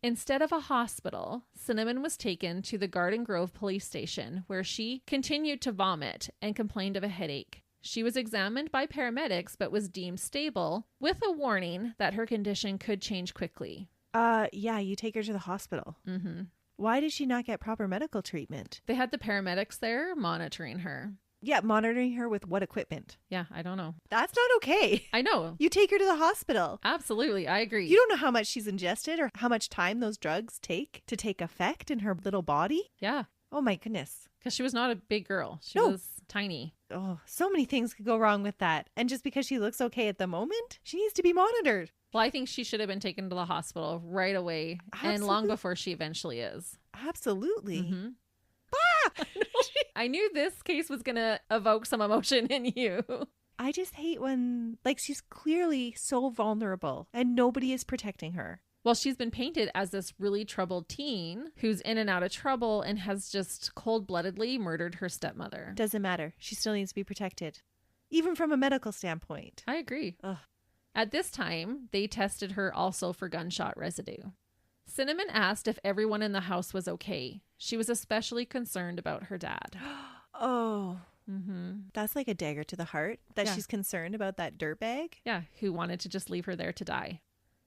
Instead of a hospital, Cinnamon was taken to the Garden Grove police station, where she continued to vomit and complained of a headache. She was examined by paramedics but was deemed stable, with a warning that her condition could change quickly. Yeah, you take her to the hospital. Mm-hmm. Why did she not get proper medical treatment? They had the paramedics there monitoring her. Yeah, monitoring her with what equipment? Yeah, I don't know. That's not okay. I know. You take her to the hospital. Absolutely, I agree. You don't know how much she's ingested or how much time those drugs take to take effect in her little body. Yeah. Oh my goodness. Because she was not a big girl. She No. was tiny. Oh, so many things could go wrong with that. And just because she looks okay at the moment, she needs to be monitored. Well, I think she should have been taken to the hospital right away and long before she eventually is. Absolutely. Mm-hmm. I knew this case was going to evoke some emotion in you. I just hate when, like, she's clearly so vulnerable and nobody is protecting her. Well, she's been painted as this really troubled teen who's in and out of trouble and has just cold-bloodedly murdered her stepmother. Doesn't matter. She still needs to be protected, even from a medical standpoint. I agree. Ugh. At this time, they tested her also for gunshot residue. Cinnamon asked if everyone in the house was okay. She was especially concerned about her dad. Oh, Mm-hmm. that's like a dagger to the heart that Yeah. she's concerned about that dirtbag. Yeah, who wanted to just leave her there to die.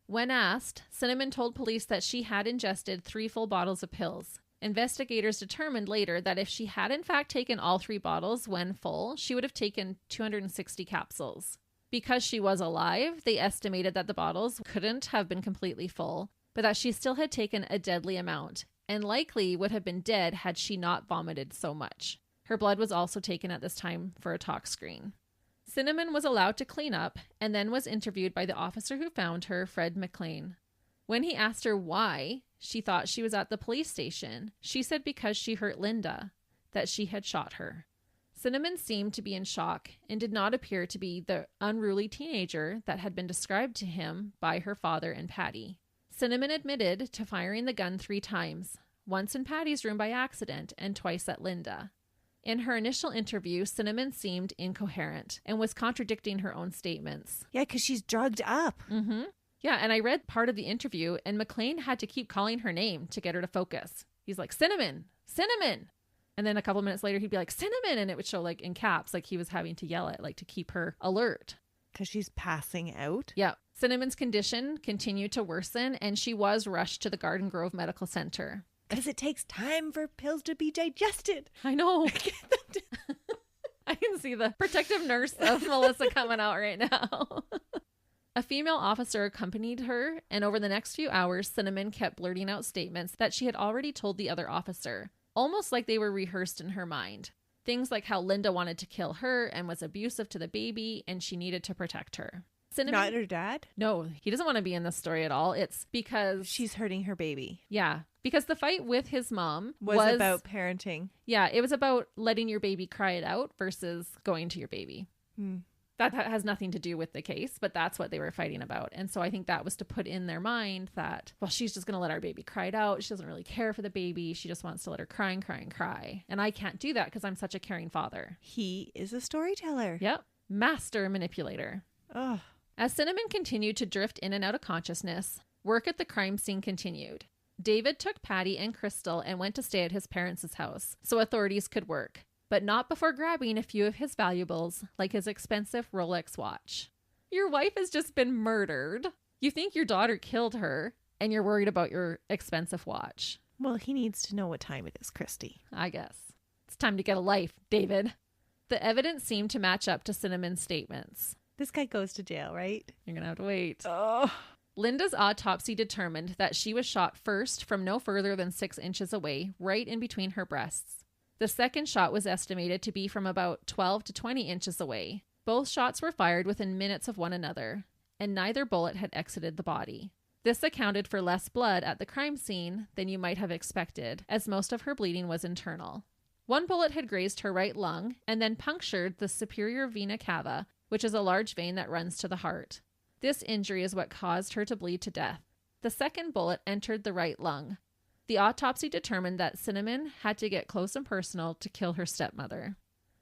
When asked, Cinnamon told police that she had ingested 3 full bottles of pills. Investigators determined later that if she had in fact taken all 3 bottles when full, she would have taken 260 capsules. Because she was alive, they estimated that the bottles couldn't have been completely full, but that she still had taken a deadly amount, and likely would have been dead had she not vomited so much. Her blood was also taken at this time for a tox screen. Cinnamon was allowed to clean up and then was interviewed by the officer who found her, Fred McLean. When he asked her why she thought she was at the police station, she said because she hurt Linda, that she had shot her. Cinnamon seemed to be in shock and did not appear to be the unruly teenager that had been described to him by her father and Patty. Cinnamon admitted to firing the gun 3 times, once in Patty's room by accident and twice at Linda. In her initial interview, Cinnamon seemed incoherent and was contradicting her own statements. Yeah, because she's drugged up. Mm-hmm. Yeah, and I read part of the interview, and McLean had to keep calling her name to get her to focus. He's like, Cinnamon, Cinnamon. And then a couple minutes later, he'd be like, Cinnamon. And it would show like in caps, like he was having to yell it, like to keep her alert. Because she's passing out. Yeah. Cinnamon's condition continued to worsen, and she was rushed to the Garden Grove Medical Center. Because it takes time for pills to be digested. I know. I can see the protective nurse of Melissa coming out right now. A female officer accompanied her, and over the next few hours, Cinnamon kept blurting out statements that she had already told the other officer, almost like they were rehearsed in her mind. Things like how Linda wanted to kill her and was abusive to the baby, and she needed to protect her. Cinnamon, Not her dad? no, he doesn't want to be in this story at all. It's because She's hurting her baby. yeah, because the fight with his mom Was about parenting. yeah, it was about letting your baby cry it out versus going to your baby. That has nothing to do with the case, but that's what they were fighting about. And so I think that was to put in their mind that, well, she's just going to let our baby cry it out. She doesn't really care for the baby. She just wants to let her cry and cry and cry. And I can't do that because I'm such a caring father. He is a storyteller. Yep. Master manipulator. Oh, As Cinnamon continued to drift in and out of consciousness, work at the crime scene continued. David took Patty and Crystal and went to stay at his parents' house so authorities could work, but not before grabbing a few of his valuables, like his expensive Rolex watch. Your wife has just been murdered. You think your daughter killed her, and you're worried about your expensive watch. well, he needs to know what time it is, Christy. I guess. It's time to get a life, David. The evidence seemed to match up to Cinnamon's statements. This guy goes to jail, right? You're going to have to wait. Oh. Linda's autopsy determined that she was shot first from no further than 6 inches away, right in between her breasts. The second shot was estimated to be from about 12 to 20 inches away. Both shots were fired within minutes of one another, and neither bullet had exited the body. This accounted for less blood at the crime scene than you might have expected, as most of her bleeding was internal. One bullet had grazed her right lung and then punctured the superior vena cava, which is a large vein that runs to the heart. This injury is what caused her to bleed to death. The second bullet entered the right lung. The autopsy determined that Cinnamon had to get close and personal to kill her stepmother.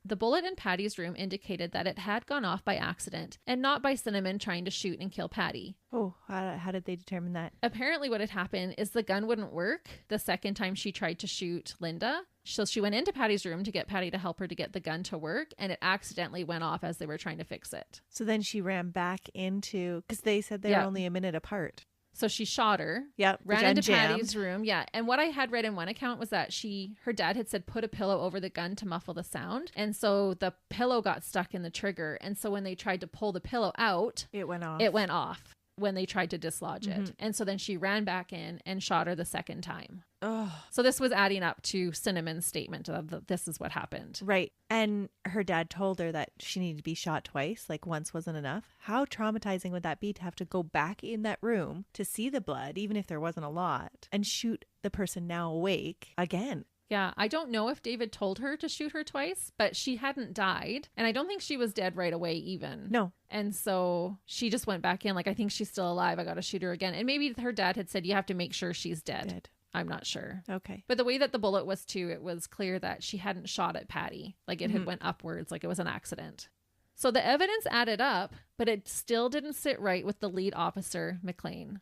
The bullet in Patty's room indicated that it had gone off by accident and not by Cinnamon trying to shoot and kill Patty. Oh, how did they determine that? Apparently what had happened is the gun wouldn't work the second time she tried to shoot Linda. So she went into Patty's room to get Patty to help her to get the gun to work, and it accidentally went off as they were trying to fix it. So then she ran back into, because they said they were only a minute apart. So she shot her, ran into Patty's room. Yeah. And what I had read in one account was that her dad had said, put a pillow over the gun to muffle the sound. And so the pillow got stuck in the trigger. And so when they tried to pull the pillow out, it went off when they tried to dislodge it. And so then she ran back in and shot her the second time. Oh. So this was adding up to Cinnamon's statement of this is what happened. Right. And her dad told her that she needed to be shot twice, like once wasn't enough. How traumatizing would that be to have to go back in that room to see the blood, even if there wasn't a lot, and shoot the person now awake again? Yeah, I don't know if David told her to shoot her twice, but she hadn't died. And I don't think she was dead right away even. No. And so she just went back in like, I think she's still alive. I got to shoot her again. And maybe her dad had said, you have to make sure she's dead. I'm not sure. Okay. But the way that the bullet was too, it was clear that she hadn't shot at Patty. Like it had went upwards, like it was an accident. So the evidence added up, but it still didn't sit right with the lead officer, McLean.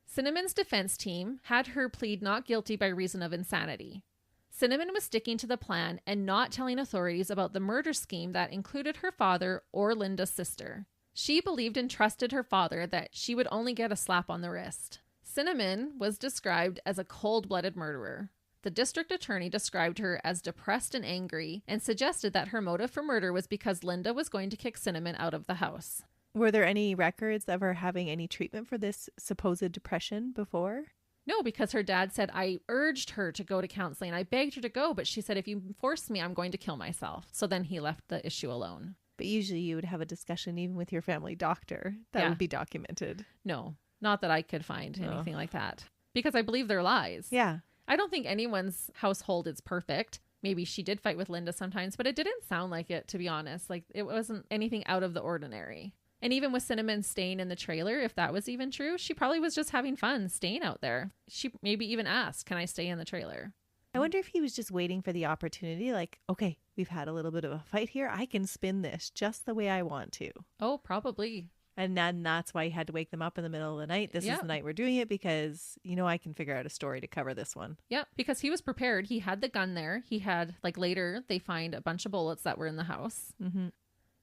Cinnamon's defense team had her plead not guilty by reason of insanity. Cinnamon was sticking to the plan and not telling authorities about the murder scheme that included her father or Linda's sister. She believed and trusted her father that she would only get a slap on the wrist. Cinnamon was described as a cold-blooded murderer. The district attorney described her as depressed and angry and suggested that her motive for murder was because Linda was going to kick Cinnamon out of the house. Were there any records of her having any treatment for this supposed depression before? No, because her dad said, I urged her to go to counseling. I begged her to go, but she said, if you force me, I'm going to kill myself. So then he left the issue alone. But usually you would have a discussion even with your family doctor. That would be documented. No, not that I could find anything like that. Because I believe they're lies. Yeah. I don't think anyone's household is perfect. Maybe she did fight with Linda sometimes, but it didn't sound like it, to be honest. Like it wasn't anything out of the ordinary. And even with Cinnamon staying in the trailer, if that was even true, she probably was just having fun staying out there. She maybe even asked, can I stay in the trailer? I wonder if he was just waiting for the opportunity. Like, okay, we've had a little bit of a fight here. I can spin this just the way I want to. Oh, probably. And then that's why he had to wake them up in the middle of the night. This is the night we're doing it because, I can figure out a story to cover this one. Yeah, because he was prepared. He had the gun there. He had, later, they find a bunch of bullets that were in the house. Mm-hmm.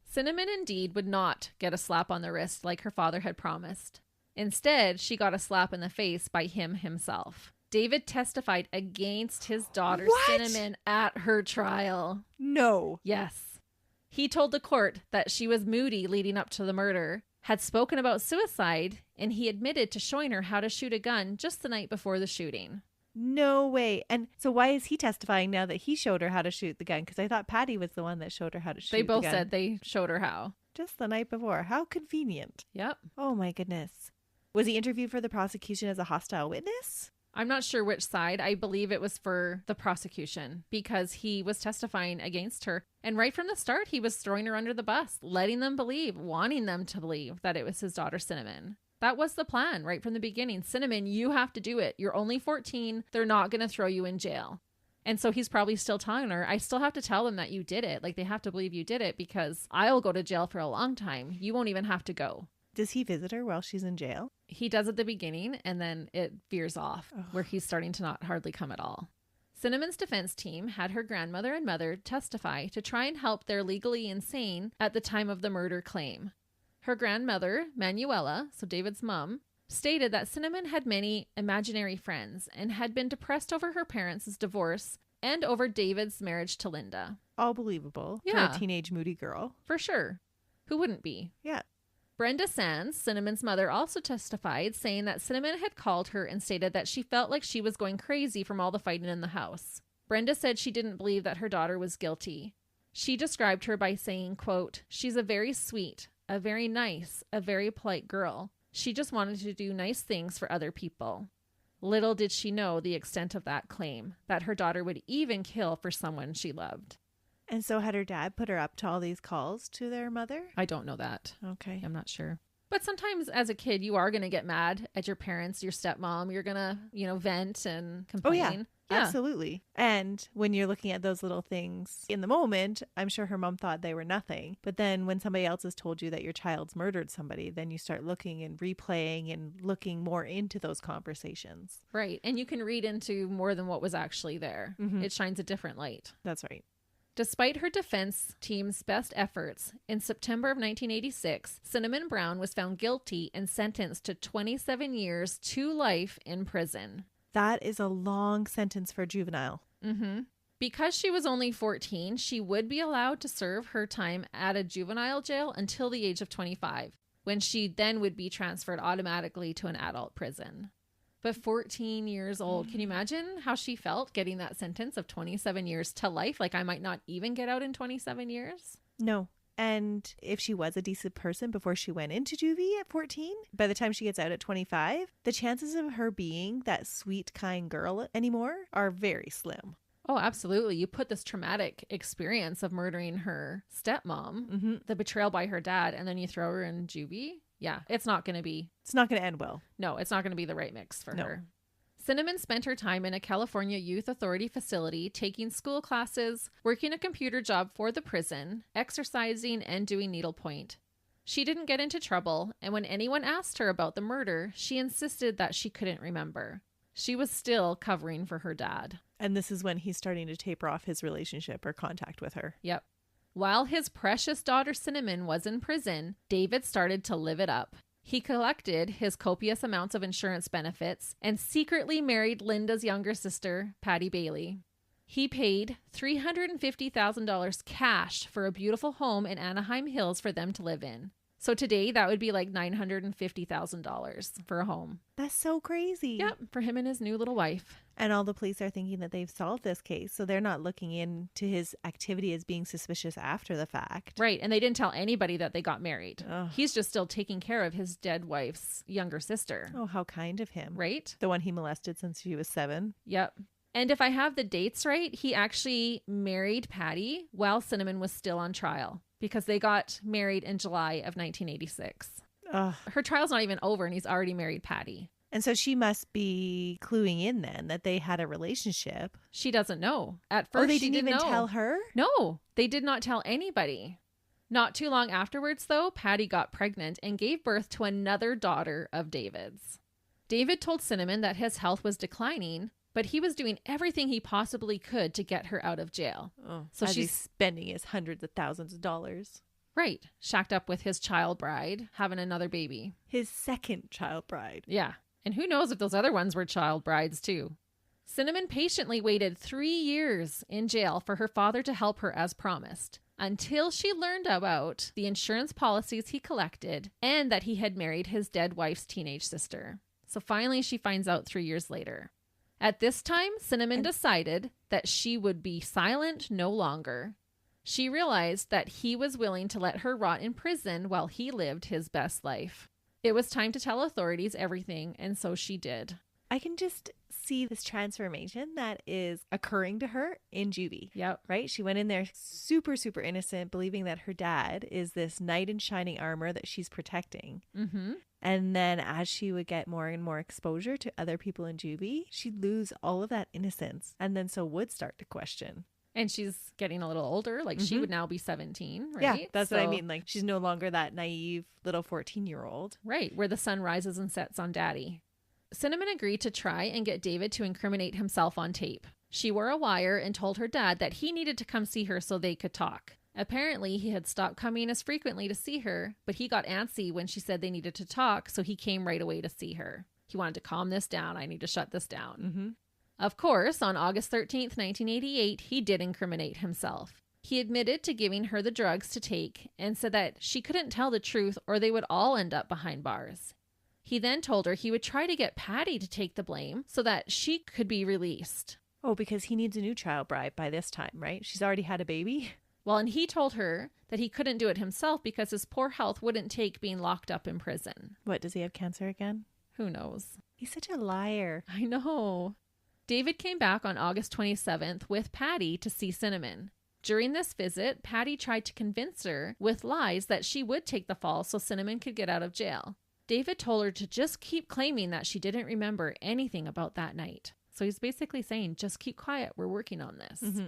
Cinnamon indeed would not get a slap on the wrist like her father had promised. Instead, she got a slap in the face by him himself. David testified against his daughter Cinnamon at her trial. No. Yes. He told the court that she was moody leading up to the murder, had spoken about suicide, and he admitted to showing her how to shoot a gun just the night before the shooting. No way. And so why is he testifying now that he showed her how to shoot the gun? Because I thought Patty was the one that showed her how to shoot the gun. They both said they showed her how. Just the night before. How convenient. Yep. Oh my goodness. Was he interviewed for the prosecution as a hostile witness? I'm not sure which side. I believe it was for the prosecution because he was testifying against her. And right from the start, he was throwing her under the bus, letting them believe, wanting them to believe that it was his daughter, Cinnamon. That was the plan right from the beginning. Cinnamon, you have to do it. You're only 14. They're not going to throw you in jail. And so he's probably still telling her, I still have to tell them that you did it. Like they have to believe you did it because I'll go to jail for a long time. You won't even have to go. Does he visit her while she's in jail? He does at the beginning and then it veers off where he's starting to not hardly come at all. Cinnamon's defense team had her grandmother and mother testify to try and help their legally insane at the time of the murder claim. Her grandmother, Manuela, so David's mom, stated that Cinnamon had many imaginary friends and had been depressed over her parents' divorce and over David's marriage to Linda. All believable for a teenage moody girl. For sure. Who wouldn't be? Yeah. Brenda Sands, Cinnamon's mother, also testified, saying that Cinnamon had called her and stated that she felt like she was going crazy from all the fighting in the house. Brenda said she didn't believe that her daughter was guilty. She described her by saying, quote, "She's a very sweet, a very nice, a very polite girl. She just wanted to do nice things for other people." Little did she know the extent of that claim, that her daughter would even kill for someone she loved. And so had her dad put her up to all these calls to their mother? I don't know that. Okay. I'm not sure. But sometimes as a kid, you are going to get mad at your parents, your stepmom. You're going to, vent and complain. Oh, yeah. Absolutely. And when you're looking at those little things in the moment, I'm sure her mom thought they were nothing. But then when somebody else has told you that your child's murdered somebody, then you start looking and replaying and looking more into those conversations. Right. And you can read into more than what was actually there. Mm-hmm. It shines a different light. That's right. Despite her defense team's best efforts, in September of 1986, Cinnamon Brown was found guilty and sentenced to 27 years to life in prison. That is a long sentence for a juvenile. Mm-hmm. Because she was only 14, she would be allowed to serve her time at a juvenile jail until the age of 25, when she then would be transferred automatically to an adult prison. But 14 years old, can you imagine how she felt getting that sentence of 27 years to life? Like, I might not even get out in 27 years? No. And if she was a decent person before she went into juvie at 14, by the time she gets out at 25, the chances of her being that sweet, kind girl anymore are very slim. Oh, absolutely. You put this traumatic experience of murdering her stepmom, the betrayal by her dad, and then you throw her in juvie. Yeah, it's not going to end well. No, it's not going to be the right mix for her. Cinnamon spent her time in a California Youth Authority facility, taking school classes, working a computer job for the prison, exercising, and doing needlepoint. She didn't get into trouble, and when anyone asked her about the murder, she insisted that she couldn't remember. She was still covering for her dad. And this is when he's starting to taper off his relationship or contact with her. Yep. While his precious daughter Cinnamon was in prison, David started to live it up. He collected his copious amounts of insurance benefits and secretly married Linda's younger sister, Patty Bailey. He paid $350,000 cash for a beautiful home in Anaheim Hills for them to live in. So today, that would be like $950,000 for a home. That's so crazy. Yep, for him and his new little wife. And all the police are thinking that they've solved this case, so they're not looking into his activity as being suspicious after the fact. Right, and they didn't tell anybody that they got married. Ugh. He's just still taking care of his dead wife's younger sister. Oh, how kind of him. Right? The one he molested since she was 7. Yep. And if I have the dates right, he actually married Patty while Cinnamon was still on trial, because they got married in July of 1986. Ugh. Her trial's not even over and he's already married Patty. And so she must be cluing in then that they had a relationship. She doesn't know. At first, they she didn't even know. tell her? No, they did not tell anybody. Not too long afterwards, though, Patty got pregnant and gave birth to another daughter of David's. David told Cinnamon that his health was declining, but he was doing everything he possibly could to get her out of jail. Oh, so she's spending his hundreds of thousands of dollars. Right. Shacked up with his child bride, having another baby. His second child bride. Yeah. And who knows if those other ones were child brides too. Cinnamon patiently waited 3 years in jail for her father to help her as promised, until she learned about the insurance policies he collected and that he had married his dead wife's teenage sister. So finally she finds out 3 years later. At this time, Cinnamon decided that she would be silent no longer. She realized that he was willing to let her rot in prison while he lived his best life. It was time to tell authorities everything, and so she did. I can just see this transformation that is occurring to her in juvie. Yep. Right? She went in there super, super innocent, believing that her dad is this knight in shining armor that she's protecting. Mm-hmm. And then as she would get more and more exposure to other people in juvie, she'd lose all of that innocence and then so would start to question. And she's getting a little older. Like she would now be 17, right? Yeah, that's what I mean. Like she's no longer that naive little 14-year-old. Right, where the sun rises and sets on daddy. Cinnamon agreed to try and get David to incriminate himself on tape. She wore a wire and told her dad that he needed to come see her so they could talk. Apparently, he had stopped coming as frequently to see her, but he got antsy when she said they needed to talk, so he came right away to see her. He wanted to calm this down. I need to shut this down. Mm-hmm. Of course, on August 13th, 1988, he did incriminate himself. He admitted to giving her the drugs to take and said that she couldn't tell the truth or they would all end up behind bars. He then told her he would try to get Patty to take the blame so that she could be released. Oh, because he needs a new child bride by this time, right? She's already had a baby. Well, and he told her that he couldn't do it himself because his poor health wouldn't take being locked up in prison. What, does he have cancer again? Who knows? He's such a liar. I know. David came back on August 27th with Patty to see Cinnamon. During this visit, Patty tried to convince her with lies that she would take the fall so Cinnamon could get out of jail. David told her to just keep claiming that she didn't remember anything about that night. So he's basically saying, just keep quiet. We're working on this. Mm-hmm.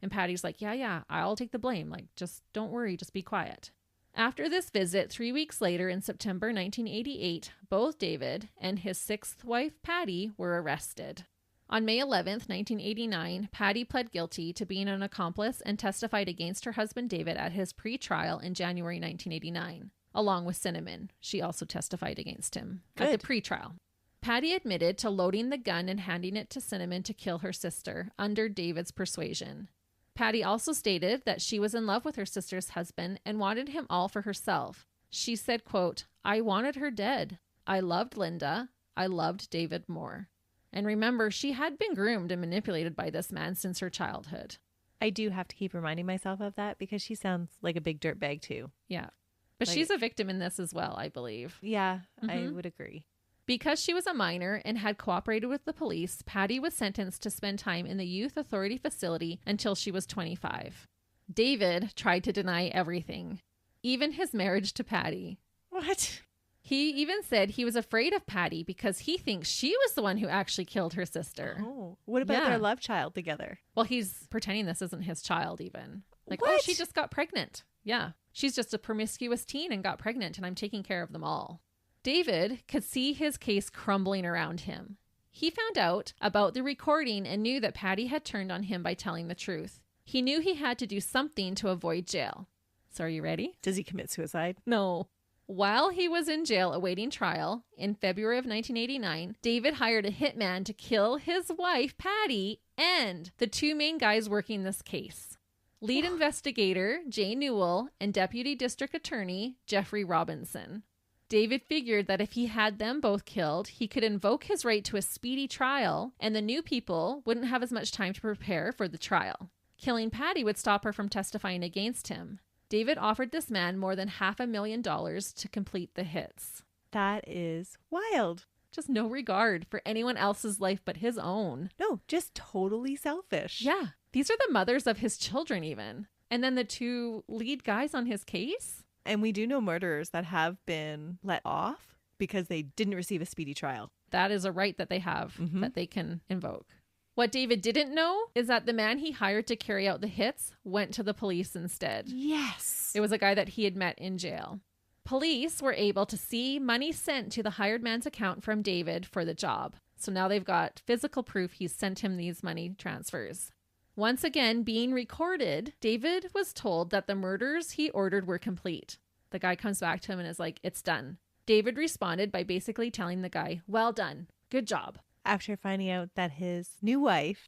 And Patty's like, yeah, I'll take the blame. Like, just don't worry. Just be quiet. After this visit, 3 weeks later in September 1988, both David and his sixth wife, Patty, were arrested. On May 11th, 1989, Patty pled guilty to being an accomplice and testified against her husband David at his pre-trial in January 1989. Along with Cinnamon, she also testified against him at the pre-trial. Patty admitted to loading the gun and handing it to Cinnamon to kill her sister under David's persuasion. Patty also stated that she was in love with her sister's husband and wanted him all for herself. She said, quote, "I wanted her dead. I loved Linda. I loved David more." And remember, she had been groomed and manipulated by this man since her childhood. I do have to keep reminding myself of that because she sounds like a big dirtbag too. Yeah. But she's a victim in this as well, I believe. Yeah, I would agree. Because she was a minor and had cooperated with the police, Patty was sentenced to spend time in the Youth Authority facility until she was 25. David tried to deny everything, even his marriage to Patty. What? He even said he was afraid of Patty because he thinks she was the one who actually killed her sister. Oh, what about their love child together? Well, he's pretending this isn't his child even. Like, what? Oh, she just got pregnant. Yeah. She's just a promiscuous teen and got pregnant, and I'm taking care of them all. David could see his case crumbling around him. He found out about the recording and knew that Patty had turned on him by telling the truth. He knew he had to do something to avoid jail. So are you ready? Does he commit suicide? No. While he was in jail awaiting trial, in February of 1989, David hired a hitman to kill his wife, Patty, and the two main guys working this case. Lead investigator, Jay Newell, and Deputy District Attorney, Jeffrey Robinson. David figured that if he had them both killed, he could invoke his right to a speedy trial, and the new people wouldn't have as much time to prepare for the trial. Killing Patty would stop her from testifying against him. David offered this man more than $500,000 to complete the hits. That is wild. Just no regard for anyone else's life but his own. No, just totally selfish. Yeah. These are the mothers of his children even. And then the two lead guys on his case. And we do know murderers that have been let off because they didn't receive a speedy trial. That is a right that they have that they can invoke. What David didn't know is that the man he hired to carry out the hits went to the police instead. Yes. It was a guy that he had met in jail. Police were able to see money sent to the hired man's account from David for the job. So now they've got physical proof he's sent him these money transfers. Once again, being recorded, David was told that the murders he ordered were complete. The guy comes back to him and is like, "It's done." David responded by basically telling the guy, "Well done. Good job." After finding out that his new wife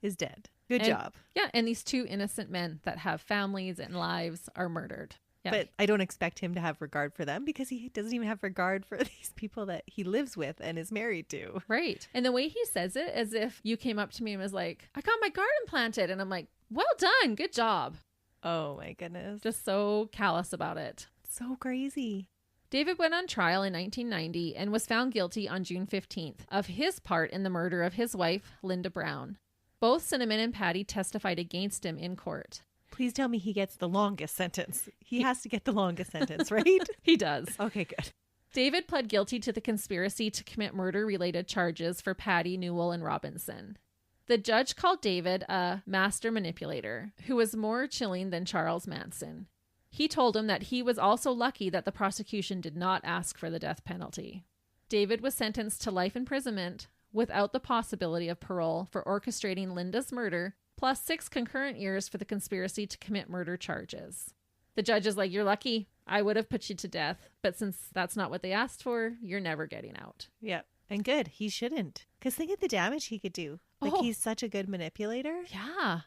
is dead. Good job. Yeah, and these two innocent men that have families and lives are murdered. Yeah. But I don't expect him to have regard for them because he doesn't even have regard for these people that he lives with and is married to. Right. And the way he says it, as if you came up to me and was like, "I got my garden planted." And I'm like, "Well done. Good job." Oh my goodness. Just so callous about it. So crazy. David went on trial in 1990 and was found guilty on June 15th of his part in the murder of his wife, Linda Brown. Both Cinnamon and Patty testified against him in court. Please tell me he gets the longest sentence. He has to get the longest sentence, right? He does. Okay, good. David pled guilty to the conspiracy to commit murder-related charges for Patty, Newell, and Robinson. The judge called David a master manipulator who was more chilling than Charles Manson. He told him that he was also lucky that the prosecution did not ask for the death penalty. David was sentenced to life imprisonment without the possibility of parole for orchestrating Linda's murder, plus 6 concurrent years for the conspiracy to commit murder charges. The judge is like, "You're lucky. I would have put you to death, but since that's not what they asked for, you're never getting out." Yeah. And good. He shouldn't. Because think of the damage he could do. Like, he's such a good manipulator. Yeah.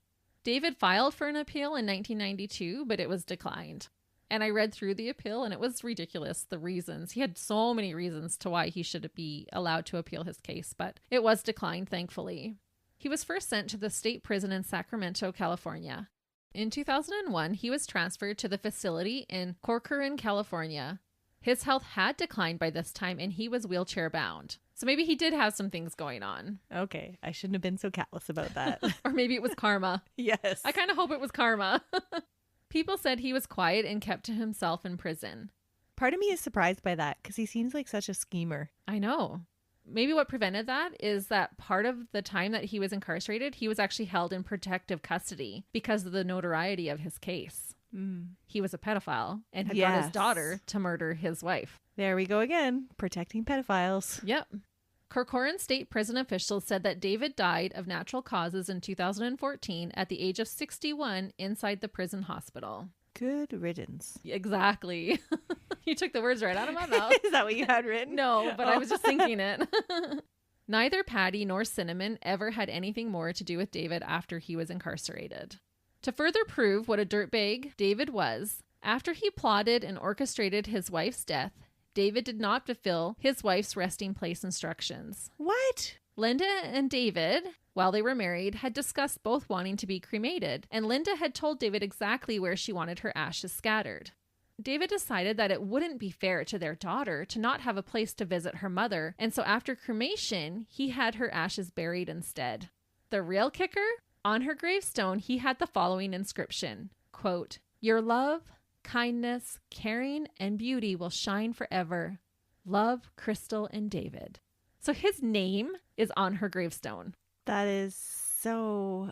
David filed for an appeal in 1992, but it was declined. And I read through the appeal and it was ridiculous, the reasons. He had so many reasons to why he should be allowed to appeal his case, but it was declined, thankfully. He was first sent to the state prison in Sacramento, California. In 2001, he was transferred to the facility in Corcoran, California. His health had declined by this time and he was wheelchair bound. So maybe he did have some things going on. Okay, I shouldn't have been so callous about that. Or maybe it was karma. Yes. I kind of hope it was karma. People said he was quiet and kept to himself in prison. Part of me is surprised by that because he seems like such a schemer. I know. Maybe what prevented that is that part of the time that he was incarcerated, he was actually held in protective custody because of the notoriety of his case. He was a pedophile and had got his daughter to murder his wife. There we go again, protecting pedophiles. Yep. Corcoran State Prison officials said that David died of natural causes in 2014 at the age of 61 inside the prison hospital. Good riddance. Exactly. You took the words right out of my mouth. Is that what you had written? No, but I was just thinking it. Neither Patty nor Cinnamon ever had anything more to do with David after he was incarcerated. To further prove what a dirtbag David was, after he plotted and orchestrated his wife's death, David did not fulfill his wife's resting place instructions. What? Linda and David, while they were married, had discussed both wanting to be cremated, and Linda had told David exactly where she wanted her ashes scattered. David decided that it wouldn't be fair to their daughter to not have a place to visit her mother, and so after cremation, he had her ashes buried instead. The real kicker? On her gravestone, he had the following inscription, quote, "Your love, kindness, caring, and beauty will shine forever. Love, Crystal and David." So his name is on her gravestone. That is so...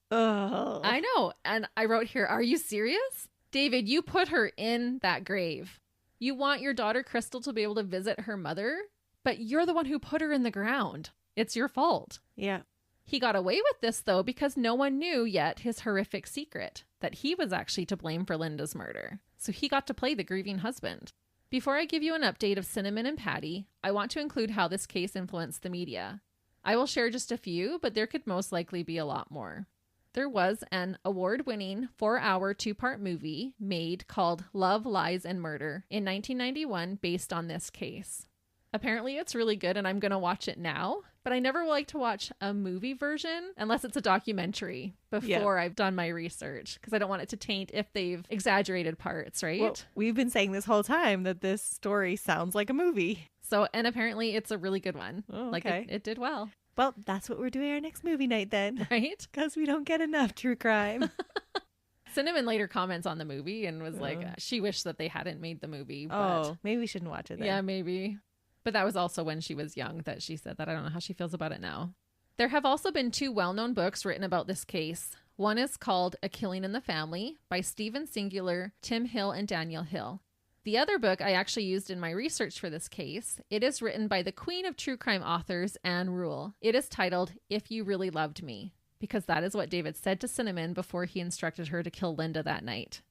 Ugh. I know. And I wrote here, are you serious? David, you put her in that grave. You want your daughter Crystal to be able to visit her mother, but you're the one who put her in the ground. It's your fault. Yeah. He got away with this, though, because no one knew yet his horrific secret, that he was actually to blame for Linda's murder. So he got to play the grieving husband. Before I give you an update of Cinnamon and Patty, I want to include how this case influenced the media. I will share just a few, but there could most likely be a lot more. There was an award-winning 4-hour 2-part movie made called Love, Lies, and Murder in 1991 based on this case. Apparently it's really good and I'm going to watch it now, but I never like to watch a movie version unless it's a documentary before I've done my research because I don't want it to taint if they've exaggerated parts, right? Well, we've been saying this whole time that this story sounds like a movie. So, and apparently it's a really good one. Oh, okay. Like it did well. Well, that's what we're doing our next movie night then. Right? Because we don't get enough true crime. Cinnamon later comments on the movie and was like, she wished that they hadn't made the movie. But maybe we shouldn't watch it then. Yeah, maybe. But that was also when she was young that she said that. I don't know how she feels about it now. There have also been 2 well-known books written about this case. One is called A Killing in the Family by Stephen Singular, Tim Hill, and Daniel Hill. The other book I actually used in my research for this case. It is written by the queen of true crime authors, Anne Rule. It is titled If You Really Loved Me, because that is what David said to Cinnamon before he instructed her to kill Linda that night.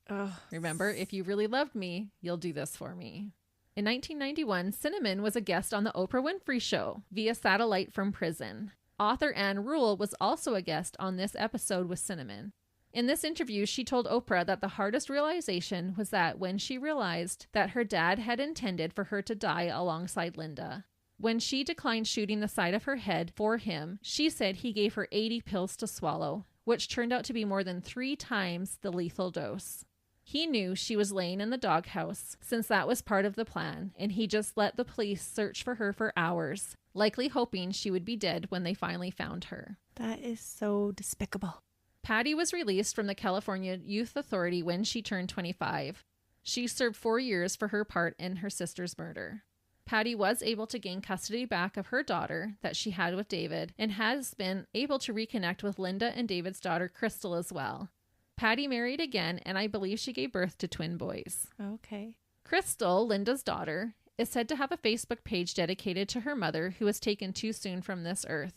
Remember, if you really loved me, you'll do this for me. In 1991, Cinnamon was a guest on the Oprah Winfrey Show via satellite from prison. Author Anne Rule was also a guest on this episode with Cinnamon. In this interview, she told Oprah that the hardest realization was that when she realized that her dad had intended for her to die alongside Linda. When she declined shooting the side of her head for him, she said he gave her 80 pills to swallow, which turned out to be more than 3 times the lethal dose. He knew she was laying in the doghouse, since that was part of the plan, and he just let the police search for her for hours, likely hoping she would be dead when they finally found her. That is so despicable. Patty was released from the California Youth Authority when she turned 25. She served 4 years for her part in her sister's murder. Patty was able to gain custody back of her daughter that she had with David and has been able to reconnect with Linda and David's daughter Crystal as well. Patty married again, and I believe she gave birth to twin boys. Okay. Crystal, Linda's daughter, is said to have a Facebook page dedicated to her mother who was taken too soon from this earth.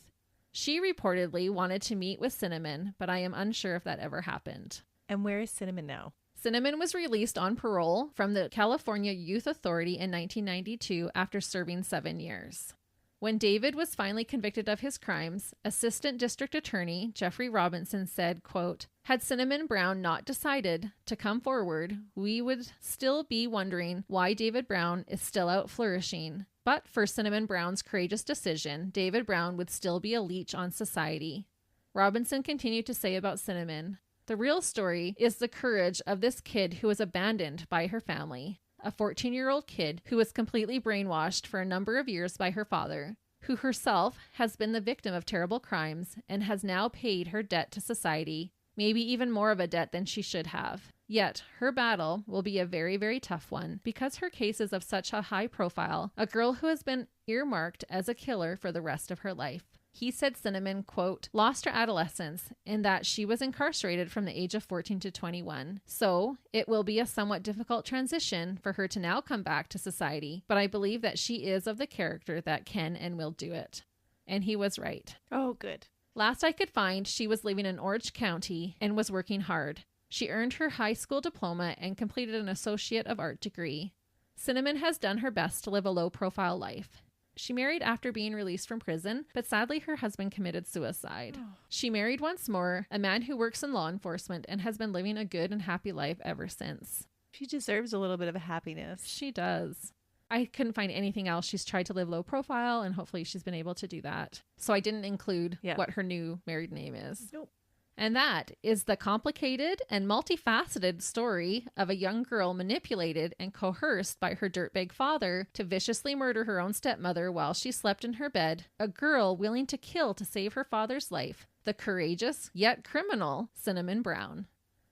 She reportedly wanted to meet with Cinnamon, but I am unsure if that ever happened. And where is Cinnamon now? Cinnamon was released on parole from the California Youth Authority in 1992 after serving 7 years. When David was finally convicted of his crimes, Assistant District Attorney Jeffrey Robinson said, quote, "Had Cinnamon Brown not decided to come forward, we would still be wondering why David Brown is still out flourishing. But for Cinnamon Brown's courageous decision, David Brown would still be a leech on society. Robinson continued to say about Cinnamon, "The real story is the courage of this kid who was abandoned by her family, a 14-year-old kid who was completely brainwashed for a number of years by her father, who herself has been the victim of terrible crimes and has now paid her debt to society, maybe even more of a debt than she should have. Yet her battle will be a very, very tough one because her case is of such a high profile, a girl who has been earmarked as a killer for the rest of her life." He said Cinnamon, quote, "lost her adolescence in that she was incarcerated from the age of 14 to 21. So it will be a somewhat difficult transition for her to now come back to society, but I believe that she is of the character that can and will do it." And he was right. Oh, good. Last I could find, she was living in Orange County and was working hard. She earned her high school diploma and completed an Associate of Art degree. Cinnamon has done her best to live a low-profile life. She married after being released from prison, but sadly her husband committed suicide. Oh. She married once more, a man who works in law enforcement and has been living a good and happy life ever since. She deserves a little bit of a happiness. She does. I couldn't find anything else. She's tried to live low profile, and hopefully she's been able to do that. So I didn't include what her new married name is. Nope. And that is the complicated and multifaceted story of a young girl manipulated and coerced by her dirtbag father to viciously murder her own stepmother while she slept in her bed, a girl willing to kill to save her father's life, the courageous yet criminal Cinnamon Brown.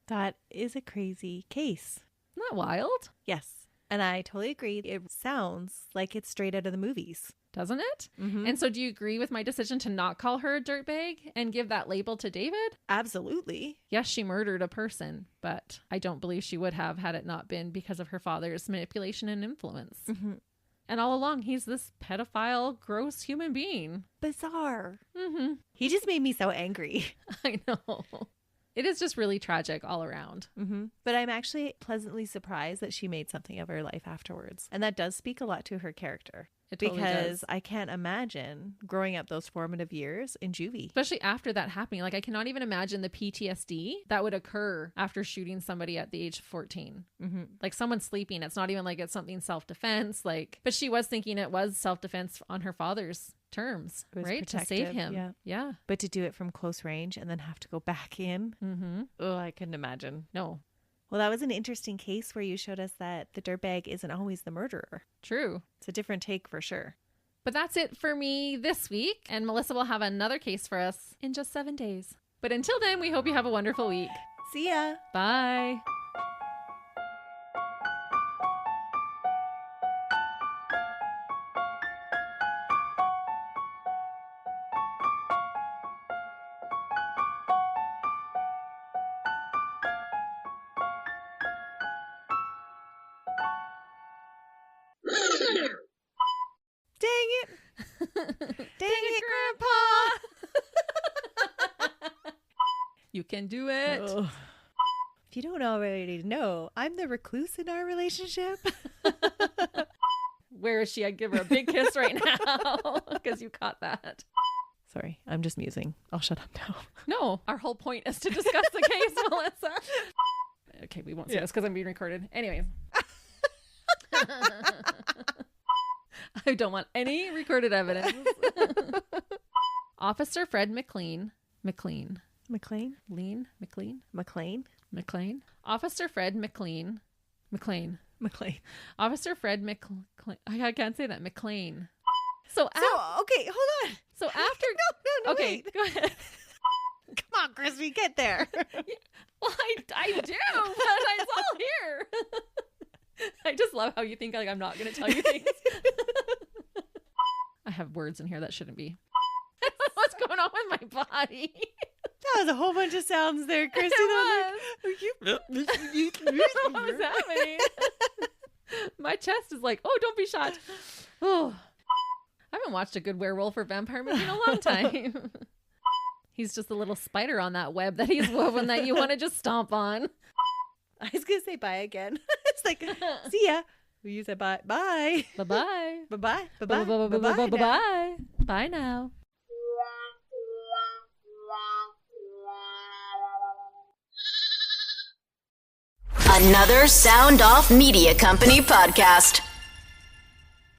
That is a crazy case. Isn't that wild? Yes. And I totally agree. It sounds like it's straight out of the movies. Doesn't it? Mm-hmm. And so do you agree with my decision to not call her a dirtbag and give that label to David? Absolutely. Yes, she murdered a person, but I don't believe she would have had it not been because of her father's manipulation and influence. Mm-hmm. And all along, he's this pedophile, gross human being. Bizarre. Mm-hmm. He just made me so angry. I know. It is just really tragic all around. Mm-hmm. But I'm actually pleasantly surprised that she made something of her life afterwards. And that does speak a lot to her character. It totally because does. I can't imagine growing up those formative years in juvie. Especially after that happening. Like, I cannot even imagine the PTSD that would occur after shooting somebody at the age of 14. Mm-hmm. Like, someone sleeping. It's not even like it's something self-defense. Like, but she was thinking it was self-defense on her father's terms, right? To save him. Yeah. But to do it from close range and then have to go back in. Mm-hmm. Oh, I couldn't imagine. No. Well, that was an interesting case where you showed us that the dirtbag isn't always the murderer. True. It's a different take for sure. But that's it for me this week. And Melissa will have another case for us in just 7 days. But until then, we hope you have a wonderful week. See ya. Bye. Dang it. Dang it, Grandpa. You can do it. Ugh. If you don't already know, I'm the recluse in our relationship. Where is she? I'd give her a big kiss right now because you caught that. Sorry, I'm just musing. I'll shut up now. No, our whole point is to discuss the case, Melissa. Okay, we won't say this because I'm being recorded. Anyways. I don't want any recorded evidence. Officer Fred McLean. McLean. Officer Fred McLean. Officer Fred McLean. I can't say that. McLean. Okay, hold on. So after. No, okay, wait. go ahead. Come on, Crispy, get there. Well, I do, but it's all here. I just love how you think like I'm not going to tell you things. I have words in here that shouldn't be. What's going on with my body? That was a whole bunch of sounds there, Christy. What was happening? My chest is like, oh, don't be shot. Oh, I haven't watched a good werewolf or vampire movie in a long time. He's just a little spider on that web that he's woven that you want to just stomp on. I was going to say bye again. It's like, see ya. You said bye. Bye. Bye-bye. Bye-bye. Bye-bye. Bye-bye. Bye-bye. Bye now. Another Sound Off Media Company podcast.